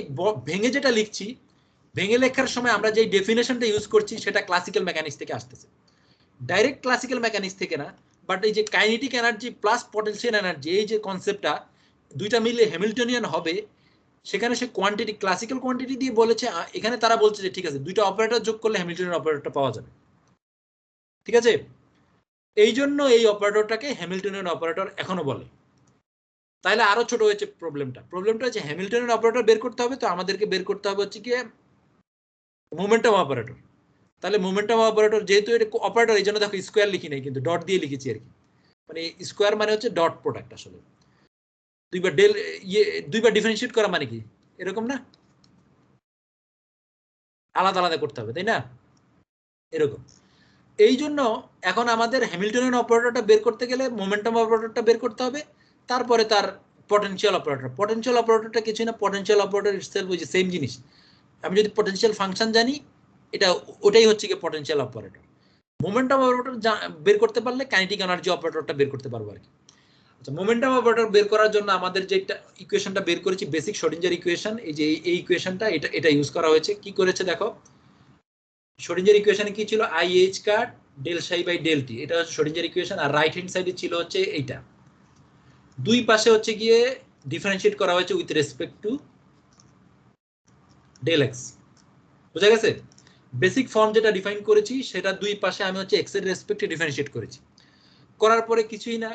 ভেঙে যেটা লিখছি, ভেঙে লেখার সময় আমরা যে ডেফিনেশনটা ইউজ করছি সেটা ক্লাসিক্যাল মেকানিক্স থেকে আসতেছে, ডাইরেক্ট ক্লাসিক্যাল মেকানিক্স থেকে না। বাট এই যে kinetic energy plus potential energy, এই যে কনসেপ্টটা দুইটা মিলে হ্যামিল্টনিয়ান হবে, সেখানে সে কোয়ান্টিটি ক্লাসিক্যাল কোয়ান্টিটি দিয়ে বলেছে। এখানে তারা বলছে যে ঠিক আছে দুইটা অপারেটর যোগ করলে হ্যামিল্টনের অপারেটরটা পাওয়া যাবে। ঠিক আছে, এই জন্য এই অপারেটরটাকে হ্যামিল্টনিয়ান অপারেটর এখনো বলে। তাহলে আরো ছোট হয়েছে প্রবলেমটা হচ্ছে হ্যামিল্টনিয়ান অপারেটর বের করতে হবে, তো আমাদেরকে বের করতে হবে হচ্ছে কি মোমেন্টাম অপারেটর। তাহলে মোমেন্টাম অপারেটর যেহেতু এটা অপারেটর, এই জন্য দেখো স্কোয়ার লিখি নাই, কিন্তু ডট দিয়ে লিখেছি আর কি, মানে স্কোয়ার মানে হচ্ছে ডট প্রোডাক্ট আসলে। দুইবার ডেল ইয়ে দুইবার ডিফারেন্সিয়েট করা মানে কি এরকম না, আলাদা আলাদা করতে হবে তাই না, এরকম। এই জন্য এখন আমাদের হ্যামিল্টনিয়ান অপারেটরটা বের করতে গেলে মোমেন্টাম অপারেটরটা বের করতে হবে, তারপরে তার পটেনশিয়াল অপারেটরটা কিছুই না, পটেনশিয়াল অপারেটর ইটসেলফ ওই যে সেম জিনিস। আমি যদি পটেনশিয়াল ফাংশন জানি, এটা ওটাই হচ্ছে কি পটেনশিয়াল অপারেটর। মোমেন্টাম অপারেটর বের করতে পারলে কাইনেটিক এনার্জি অপারেটরটা বের করতে পারবো আর কি। আচ্ছা, মোমেন্টাম অপারেটর বের করার জন্য আমাদের যে ইকুয়েশনটা বের করেছি বেসিক শ্রোডিঞ্জার ইকুয়েশন, এই যে এই ইকুয়েশনটা এটা ইউজ করা হয়েছে। কি করেছে দেখো, শ্রোডিঞ্জার ইকুয়েশনে কি ছিল, i h cut del psi by del t, এটা হচ্ছে শ্রোডিঞ্জার ইকুয়েশন। আর রাইট হ্যান্ড সাইডে ছিল হচ্ছে এইটা, দুই পাশে হচ্ছে গিয়ে ডিফারেন্সিয়েট করা হয়েছে with respect to del x. বুঝা গেছে? বেসিক ফর্ম যেটা ডিফাইন করেছি সেটা দুই পাশে আমি হচ্ছে এক্স এর রেসপেক্টে ডিফারেন্সিয়েট করেছি। করার পরে কিছুই না,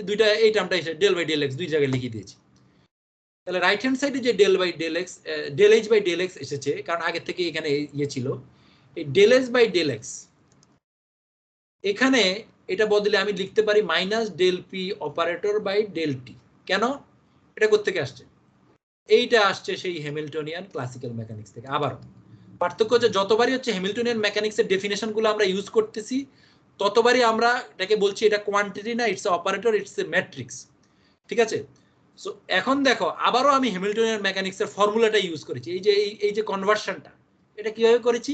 দুইটা এই টার্মটা এসে ডেল বাই ডেল এক্স দুই জায়গায় লিখে দিয়েছি। তাহলে রাইট হ্যান্ড সাইডে যে del by del x del H by del x এসেছে, কারণ আগে থেকে এখানে ইয়ে ছিল এই del S by del x, এখানে এটা বদলে আমি লিখতে পারি minus del p operator by del t. কেন? এটা কোত্থেকে আসছে? এইটা আসছে সেই হ্যামিল্টনিয়ান ক্লাসিক্যাল মেকানিক্স থেকে। আবার পার্থক্য হচ্ছে যতবারই হচ্ছে হ্যামিল্টনিয়ান মেকানিক্সের ডেফিনেশন গুলো আমরা ইউজ করতেছি, ততবারই আমরা এটাকে বলছি এটা কোয়ান্টিটি না, it's operator, it's a matrix. ঠিক আছে, সো এখন দেখো আবারও আমি হ্যামিল্টনিয়ান মেকানিক্সের ফর্মুলাটা ইউজ করেছি। এই যে কনভার্সনটা, এটা কিভাবে করেছি?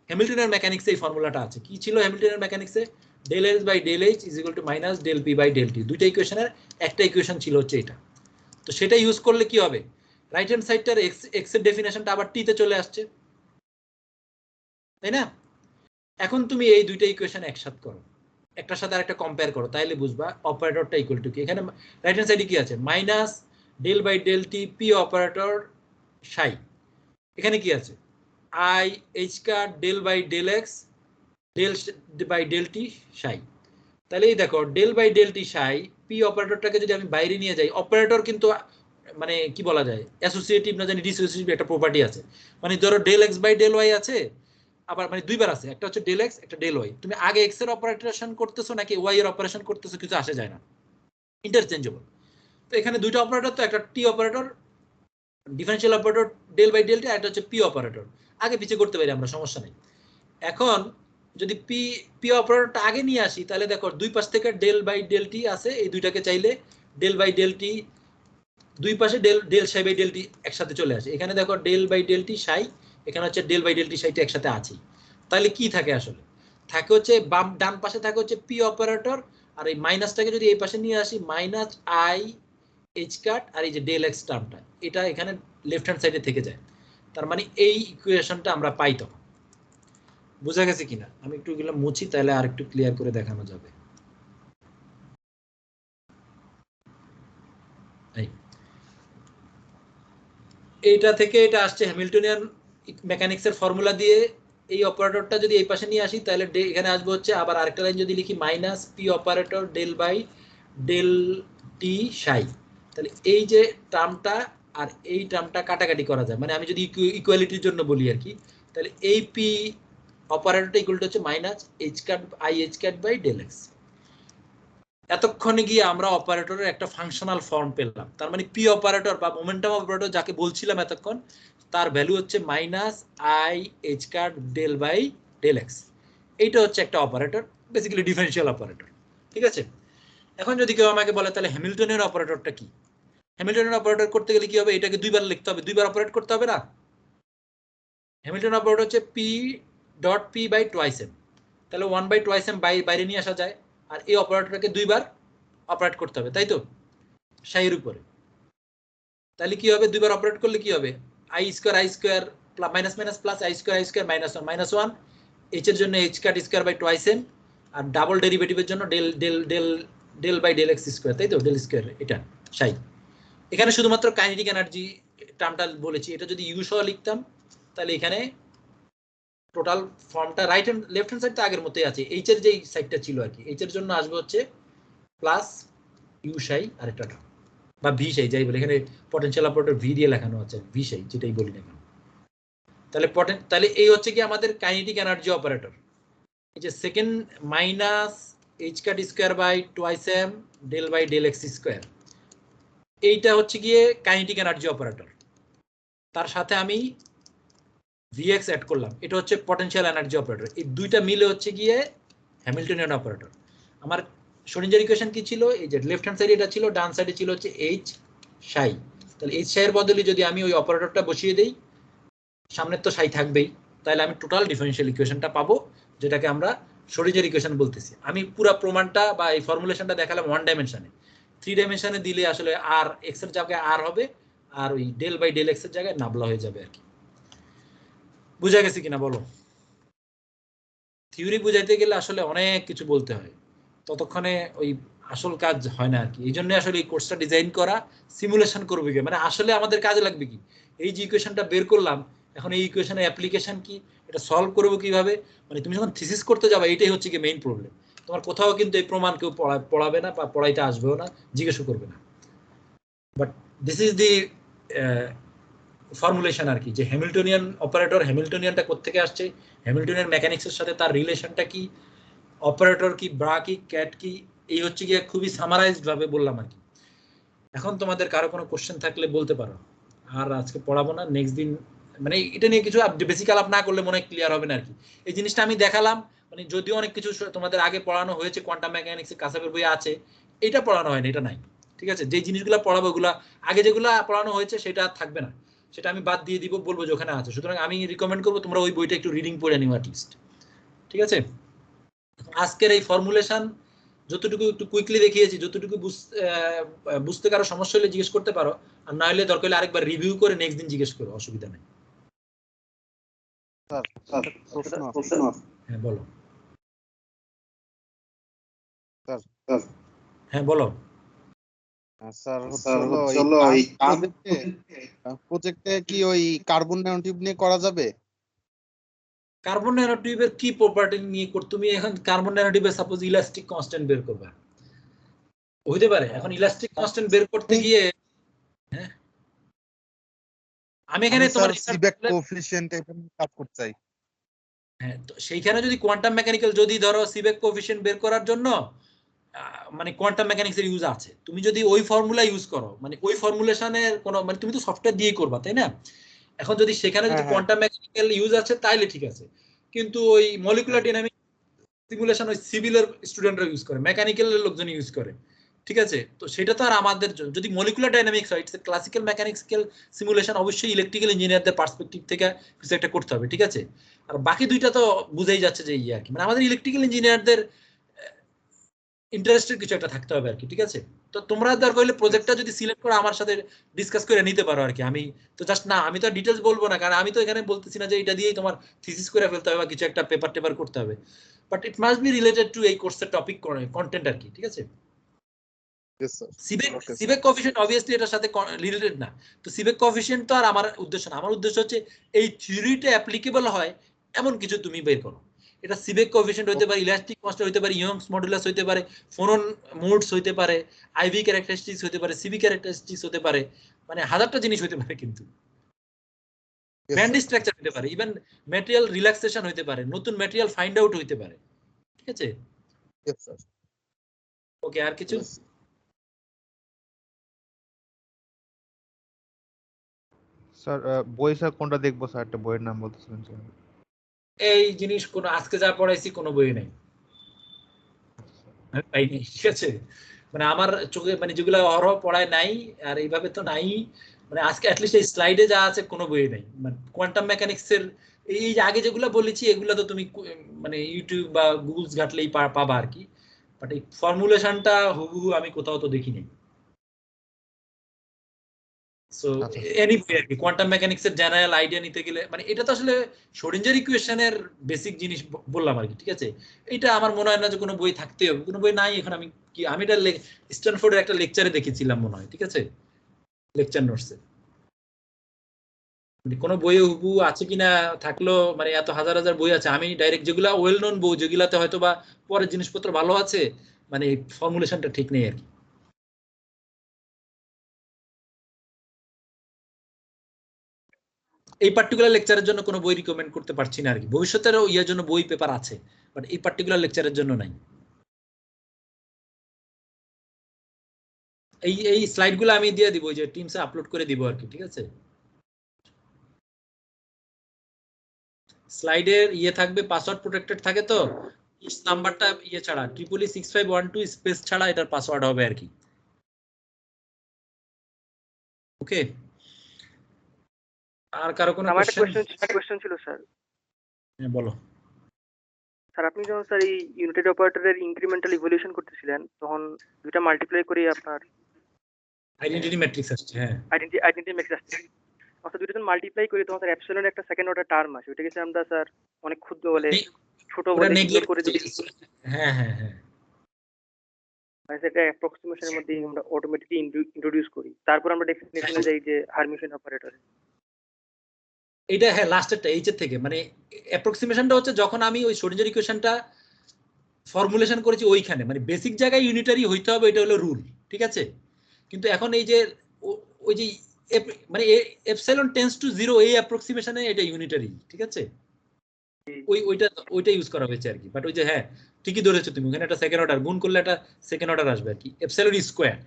হ্যামিল্টনিয়ান মেকানিক্সে এই ফর্মুলাটা আছে। কি ছিল হ্যামিল্টনিয়ান মেকানিক্সে? Del S by del H is equal to minus del P by del T. দুইটা ইকুয়েশনের একটা ইকুয়েশন ছিল হচ্ছে এটা। তো সেটা ইউজ করলে কি হবে, রাইট হ্যান্ড সাইডটার এক্স এর ডেফিনেশনটা আবার টি তে চলে আসছে, তাই না? এখন তুমি এই দুইটা ইকুয়েশন একসাথে করো, একটার সাথে আরেকটা কম্পেয়ার করো, তাইলে বুঝবা অপারেটরটা ইকুয়াল টু কি। এখানে রাইট হ্যান্ড সাইডে কি আছে, minus del by del t p operator psi. এখানে কি আছে, i H car del by del x del by del t psi. তাহলে এই দেখো del by del t Sai, P অপারেটরটাকে যদি আমি বাইরে নিয়ে যাই, অপারেটর কিন্তু মানে কি বলা যায় অ্যাসোসিয়েটিভ না জানি ডিসোসিয়েটিভ একটা প্রপার্টি আছে। মানে ধরো del x by del y আছে, আবার মানে দুইবার আছে, একটা হচ্ছে ডেল এক্স একটা ডেল ওয়াই। তুমি আগে এক্স এর অপারেশন করতেছো নাকি ওয়াই এর অপারেশন করতেছো কিছু আসে যায় না, ইন্টারচেঞ্জেবল। তো এখানে দুইটা অপারেটর, তো একটা T operator differential operator del by del T, একটা হচ্ছে পি অপারেটর। আগে পিছিয়ে করতে পারি আমরা, সমস্যা নেই। এখন যদি পি পি অপারেটরটা আগে নিয়ে আসি তাহলে দেখো দুই পাশ থেকে ডেল বাই ডেল টি আছে, এই দুইটাকে চাইলে ডেল বাই ডেল টি দুই পাশে del del psi by del t একসাথে চলে আসে। এখানে দেখো ডেল বাই ডেল টি সাই, এখানে হচ্ছে ডেল বাই ডেল টি সাইটা একসাথে আছেই। তাহলে কি থাকে আসলে, থাকে হচ্ছে বাম ডান পাশে থাকে হচ্ছে পি অপারেটর, আর এই মাইনাসটাকে যদি এই পাশে নিয়ে আসি মাইনাস আই এইচ কাট, আর এই যে ডেল এক্স টার্মটা এটা এখানে লেফট হ্যান্ড সাইডে থেকে যায়। তার মানে এই ইকুয়েশনটা আমরা পাই তখন। বোঝা গেছে কিনা? আমি একটু এগুলো মুছি তাহলে আর একটু ক্লিয়ার করে দেখানো যাবে। এইটা থেকে এটা আসছে হ্যামিল্টনিয়ান মেকানিক্সের ফর্মুলা দিয়ে। এই অপারেটরটা যদি এই পাশে নিয়ে আসি তাহলে এখানে আসবে হচ্ছে আবার আরেকটা লাইন যদি লিখি minus p operator del by del t psi. তাহলে এই যে টার্মটা আর এই টার্মটা কাটাকাটি করা যায়, মানে আমি যদি ইকুয়ালিটির জন্য বলি আর কি, তাহলে এই পি অপারেটরটা ইকুয়াল টু হচ্ছে minus h cut i h cut by del x. এতক্ষণে গিয়ে আমরা অপারেটরের একটা ফাংশনাল ফর্ম পেলাম। তার মানে পি অপারেটর বা মোমেন্টাম অপারেটর যাকে বলছিলাম এতক্ষণ, তার ভ্যালু হচ্ছে minus i h cut del by del x. এইটা হচ্ছে একটা অপারেটর, বেসিক্যালি ডিফারেনশিয়াল অপারেটর। ঠিক আছে, এখন যদি কেউ আমাকে বলে তাহলে হ্যামিল্টনের অপারেটরটা কি, হ্যামিল্টনের অপারেটর করতে গেলে কি হবে, এটাকে দুইবার লিখতে হবে, দুইবার অপারেট করতে হবে না। হ্যামিল্টন অপারেটর হচ্ছে p dot p by twice m, তাহলে 1 বাই টোয়াইস এম বাইরে নিয়ে আসা যায়, আর এই অপারেটরটাকে দুইবার অপারেট করতে হবে, তাই তো, সাইয়ের উপরে। তাহলে কি হবে, দুইবার অপারেট করলে কি হবে, i square minus minus plus i square minus one, h এর জন্য h cut square by twice m, আর ডাবল ডেরিভেটিভের জন্য del del del del by del x square, তাই তো, ডেল স্কোয়ার এটা সাই। এখানে শুধুমাত্র কাইনেটিক এনার্জি টার্মটা বলেছি, এটা যদি ইউ সহ লিখতাম তাহলে এখানে টোটাল ফর্মটা রাইট হ্যান্ড লেফট হ্যান্ড সাইডটা আগের মতোই আছে, এইচ এর যেই সাইডটা ছিল আর কি, এইচ এর জন্য আসবে হচ্ছে প্লাস ইউ সাই আরেকটা টার্ম, বা ভি সাই যাই বলে, এখানে পটেনশিয়াল অপারেটর ভি দিয়ে লেখানো আছে, ভি সাই যেটাই বলি না কেন। তাহলে এই হচ্ছে কি আমাদের কাইনেটিক এনার্জি অপারেটর। এই যে second minus h cut square by twice m del by del x square, এইটা হচ্ছে গিয়ে কাইনেটিক এনার্জি অপারেটর। তার সাথে আমি ভিএক্স অ্যাড করলাম, এটা হচ্ছে পটেনশিয়াল এনার্জি অপারেটর। এই দুইটা মিলে হচ্ছে গিয়ে হ্যামিল্টনিয়ান অপারেটর। আমার শ্রোডিঞ্জার ইকুয়েশন কি ছিল, এই যে লেফট হ্যান্ড সাইডে এটা ছিল, ডান সাইডে ছিল হচ্ছে এইচ সাই। তাহলে এইচ সাইয়ের বদলে যদি আমি ওই অপারেটরটা বসিয়ে দেই, সামনের তো সাই থাকবেই, তাহলে আমি টোটাল ডিফারেনশিয়াল ইকুয়েশনটা পাবো, যেটাকে আমরা শ্রোডিঞ্জার ইকুয়েশন বলতেছি। আমি পুরো প্রমাণটা বা এই ফর্মুলেশনটা দেখালাম ওয়ান ডাইমেনশনে, থ্রি ডাইমেনশনে দিলে আসলে আর এক্স এর জায়গায় আর হবে, আর ওই ডেল বাই ডেল এক্স এর জায়গায় নাবলা হয়ে যাবে আর কি। বুঝা গেছে কিনা বলো? থিওরি বুঝাইতে গেলে আসলে অনেক কিছু বলতে হয়, ততক্ষণে ওই আসল কাজ হয় না আর কি। এই জন্য আসলে এই কোর্সটা ডিজাইন করা, সিমুলেশন করবে কি, মানে আসলে আমাদের কাজে লাগবে কি, এই যে ইকুয়েশনটা বের করলাম, এখন এই ইকুয়েশনের অ্যাপ্লিকেশন কি, এটা সলভ করবো কিভাবে, মানে তুমি যখন থিসিস করতে যাবে এটাই হচ্ছে কি মেইন প্রবলেম। তোমার কোথাও কিন্তু এই প্রমাণ কেউ পড়াবে না বা পড়াইতে আসবেও না, জিজ্ঞেসও করবে না। But this is the formulation আর কি, যে হ্যামিল্টনিয়ান অপারেটর, হ্যামিল্টনিয়ানটা কোত্থেকে আসছে, হ্যামিল্টনিয়ান মেকানিক্সের সাথে তার রিলেশনটা কি, অপারেটর কি, ব্রা কি, ক্যাট কি, এই হচ্ছে গিয়ে খুবই সামারাইজড ভাবে বললাম আর কি। এখন তোমাদের কারো কোনো কোশ্চেন থাকলে বলতে পারো, আর আজকে পড়াবো না, নেক্সট দিন, মানে এটা নিয়ে কিছু বেসিক আলাপ না করলে মনে ক্লিয়ার হবে না আর কি। এই জিনিসটা আমি দেখালাম, মানে যদিও অনেক কিছু তোমাদের আগে পড়ানো হয়েছে, কোয়ান্টাম মেকানিক্স কাসাবের বই আছে, এটা পড়ানো হয়নি, এটা নাই। ঠিক আছে, যে জিনিসগুলো পড়াবো ওগুলা আগে যেগুলো পড়ানো হয়েছে সেটা আর থাকবে না, সেটা আমি বাদ দিয়ে দিব, বলবো যে ওখানে আছে। সুতরাং আমি রিকমেন্ড করবো তোমরা ওই বইটা একটু রিডিং পড়ে নিও অ্যাটলিস্ট। ঠিক আছে, আজকের এই ফর্মুলেশন যতটুকু একটু কুইকলি দেখিয়েছি, যতটুকু বুঝতে কারো সমস্যা হলে জিজ্ঞেস করতে পারো, আর না হলে দরকার হলে আরেকবার রিভিউ করে নেক্সট দিন জিজ্ঞেস করো, অসুবিধা নেই। হ্যাঁ বলো। হ্যাঁ বলো। স্যার প্রজেক্টে কি ওই কার্বন ন্যানোটিউব নিয়ে করা যাবে? কার্বন ন্যানোটিউবের কি প্রপার্টি নিয়ে করতে, তুমি এখন কার্বন ন্যানোটিউবের সাপোজ ইলাস্টিক কনস্ট্যান্ট বের করবে, হইতে পারে। এখন ইলাস্টিক কনস্ট্যান্ট বের করতে গিয়ে, হ্যাঁ আমি এখানে তোমার সিবেক কোএফিশিয়েন্ট এখানে কাজ করতে চাই। হ্যাঁ, তো সেইখানে যদি কোয়ান্টাম মেকানিক্যাল যদি ধরো সিবেক কোএফিশিয়েন্ট বের করার জন্য মানে কোয়ান্টাম মেকানিক্স এর ইউজ আছে, তুমি যদি ওই ফর্মুলা ইউজ করো, মানে ওই ফর্মুলেশনের কোনো, মানে তুমি তো সফটওয়্যার দিয়ে করবা তাই না, এখন যদি সেখানে যদি হ্যাঁ। কোয়ান্টাম মেকানিক্যাল ইউজ আছে তাইলে ঠিক আছে, কিন্তু ওই মলিকুলার ডাইনামিক সিমুলেশন ওই সিভিলের স্টুডেন্টরা ইউজ করে, মেকানিক্যালের লোকজন ইউজ করে, ঠিক আছে? তো সেটা তো আর আমাদের যদি মলিকুলার ডাইনামিক্স হয়, ইটস ক্লাসিক্যাল মেকানিক্যাল সিমুলেশন, অবশ্যই ইলেকট্রিক্যাল ইঞ্জিনিয়ারদের পার্সপেক্টিভ থেকে কিছু একটা করতে হবে, ঠিক আছে? আর বাকি দুইটা তো বুঝাই যাচ্ছে যে ইয়ে আর কি, মানে আমাদের ইলেকট্রিক্যাল ইঞ্জিনিয়ারদের ইন্টারেস্টেড কিছু একটা থাকতে হবে আর কি, ঠিক আছে? তো তোমরা দরকার হলে প্রজেক্টটা যদি সিলেক্ট করে আমার সাথে ডিসকাস করে নিতে পারো আর কি। আমি তো জাস্ট না, আমি তো ডিটেলস বলবো না, কারণ আমি তো এখানে বলতেছি না যে এটা দিয়েই তোমার থিসিস করে ফেলতে হবে বা কিছু একটা পেপার টেপার করতে হবে, but it must be related to এই কোর্সের টপিক কন্টেন্ট আর কি, ঠিক আছে? Yes, sir. সিবেক Okay, sir. সিবেক coefficient obviously এটার সাথে রিলেটেড না। তো সিবেক কোএফিশিয়েন্ট তো আর আমার উদ্দেশ্য না, আমার উদ্দেশ্য হচ্ছে এই থিওরিটা অ্যাপ্লিকেবল হয় এমন কিছু তুমি বের করো। এটা সিবেক কোএফিশিয়েন্ট হইতে পারে, ইলাস্টিক কনস্ট্যান্ট হইতে পারে, ইয়ংস মডুলাস হইতে পারে, ফোনন মোডস হইতে পারে, আইভি ক্যারেক্টারিস্টিক্স হইতে পারে, সিবি ক্যারেক্টারিস্টিক্স হতে পারে, মানে হাজারটা জিনিস হইতে পারে, কিন্তু Yes, ব্যান্ড sir. স্ট্রাকচার হইতে পারে, ইভেন ম্যাটেরিয়াল রিল্যাক্সেশন হইতে পারে, নতুন ম্যাটেরিয়াল ফাইন্ড আউট হইতে পারে, ঠিক আছে? Yes, sir. ওকে, আর কিছু? Yes. স্যার বই স্যার কোনটা দেখবো স্যার, একটা বইয়ের নাম বলতেছিলেন স্যার। এই জিনিস কোনো আজকে যা পড়াইছি কোনো বই নাই, আমি পাইনি, ঠিক আছে? মানে আমার চোখে মানে যেগুলো অহরহ পড়ায় নাই, আর এইভাবে তো নাই, মানে আজকে অ্যাটলিস্ট এই স্লাইডে যা আছে কোনো বই নাই। মানে কোয়ান্টাম মেকানিক্স এর এই যে আগে যেগুলো বলেছি এগুলো তো তুমি মানে ইউটিউব বা গুগলস ঘাটলেই পাবা আর কি, বাট এই ফর্মুলেশনটা হুবহু আমি কোথাও তো দেখিনি। সো আচ্ছা। এনি বই আর কি, কোয়ান্টাম মেকানিক্স এর জেনারেল আইডিয়া নিতে গেলে, মানে এটা তো আসলে শোডিঞ্জার ইকুয়েশনের বেসিক জিনিস বললাম আর কি, ঠিক আছে? এটা আমার মনে হয় না যে কোনো বই থাকতে হবে, কোনো বই নাই এখন। আমি কি আমি এটা স্ট্যানফোর্ডের একটা লেকচারে দেখেছিলাম মনে হয়, ঠিক আছে? লেকচার নোটসে, মানে কোনো বইয়ে হুবহু আছে কিনা থাকলো, মানে এত হাজার হাজার বই আছে, আমি ডাইরেক্ট যেগুলা ওয়েল নোন বই যেগুলাতে হয়তো বা পরের জিনিসপত্র ভালো আছে, মানে ফর্মুলেশনটা ঠিক নেই আর কি। এই পার্টিকুলার লেকচারের জন্য কোনো বই রিকমেন্ড করতে পারছি না আর কি, ভবিষ্যতেরও ইয়ার জন্য বই পেপার আছে, বাট এই পার্টিকুলার লেকচারের জন্য নাই। এই স্লাইডগুলো আমি দিয়ে দিব, যে টিমসে আপলোড করে দিব আর কি, ঠিক আছে? স্লাইডের ইয়ে থাকবে, পাসওয়ার্ড প্রোটেক্টেড থাকে, তো নাম্বারটা ইয়ে ছাড়া 65512 স্পেস ছাড়া এটার পাসওয়ার্ড হবে আর কি। ওকে, আর কারো কোনো আমার একটা কোশ্চেন? কোয়েশ্চেন ছিল স্যার। হ্যাঁ, বলো। স্যার আপনি যখন স্যার এই ইউনিটেড অপারেটরের ইনক্রিমেন্টাল ইভলিউশন করতেছিলেন, তখন দুইটা মাল্টিপ্লাই করে আপনার আইডেন্টিটি ম্যাট্রিক্স আসছে, হ্যাঁ। আইডেন্টিটি ম্যাট্রিক্স আসছে। অর্থাৎ দুইটা যখন মাল্টিপ্লাই করি তখন স্যার অ্যাপসিলনের একটা সেকেন্ড অর্ডার টার্ম আসে, ওইটাকে স্যার আমরা স্যার অনেক ক্ষুদ্র বলে, ছোট ওটা বলে, ইগনোর নেগলেক্ট করে দিই। হ্যাঁ হ্যাঁ হ্যাঁ, মানে সেটা অ্যাপ্রক্সিমেশনের মধ্যে আমরা অটোমেটিকলি ইন্ট্রোডিউস করি, তারপর আমরা ডেফিনেশনে যাই যে হারমিশন অপারেটর। এটা হ্যাঁ লাস্টেরটা এইচ এর থেকে, মানে অ্যাপ্রক্সিমেশনটা হচ্ছে যখন আমি ওই শ্রোডিঞ্জার ইকুয়েশনটা ফর্মুলেশন করেছি ওইখানে, মানে বেসিক জায়গায় ইউনিটারি হইতে হবে, এটা হলো রুল, ঠিক আছে? কিন্তু এখন এই যে ওই যে মানে এপসাইলন টেন্ডস টু 0 এই অ্যাপ্রক্সিমেশনে এটা ইউনিটারি, ঠিক আছে? ওইটা ইউজ করা হয়েছে আর কি, বাট ওই যে হ্যাঁ ঠিকই ধরেছো তুমি, ওখানে একটা সেকেন্ড অর্ডার গুণ করলে একটা সেকেন্ড অর্ডার আসবে আর কি, এপসাইলন স্কোয়ার।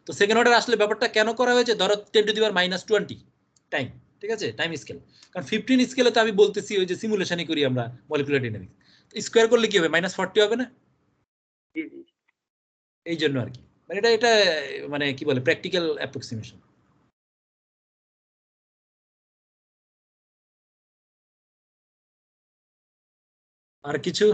তো সেকেন্ড অর্ডার আসলে ব্যাপারটা কেন করা হয়েছে, ধরো 10⁻⁻20 টাইম, ঠিক আছে? টাইম স্কেল, কারণ 15 স্কেলে তো আমি বলতেছি ওই যে সিমুলেশনই করি আমরা মলিকুলার ডাইনামিক্স, স্কোয়ার করলে কি হবে, -40 হবে না? জি জি। এই জন্য আর কি, মানে এটা মানে কি বলে প্র্যাকটিক্যাল অ্যাপ্রক্সিমেশন। আর কিছু?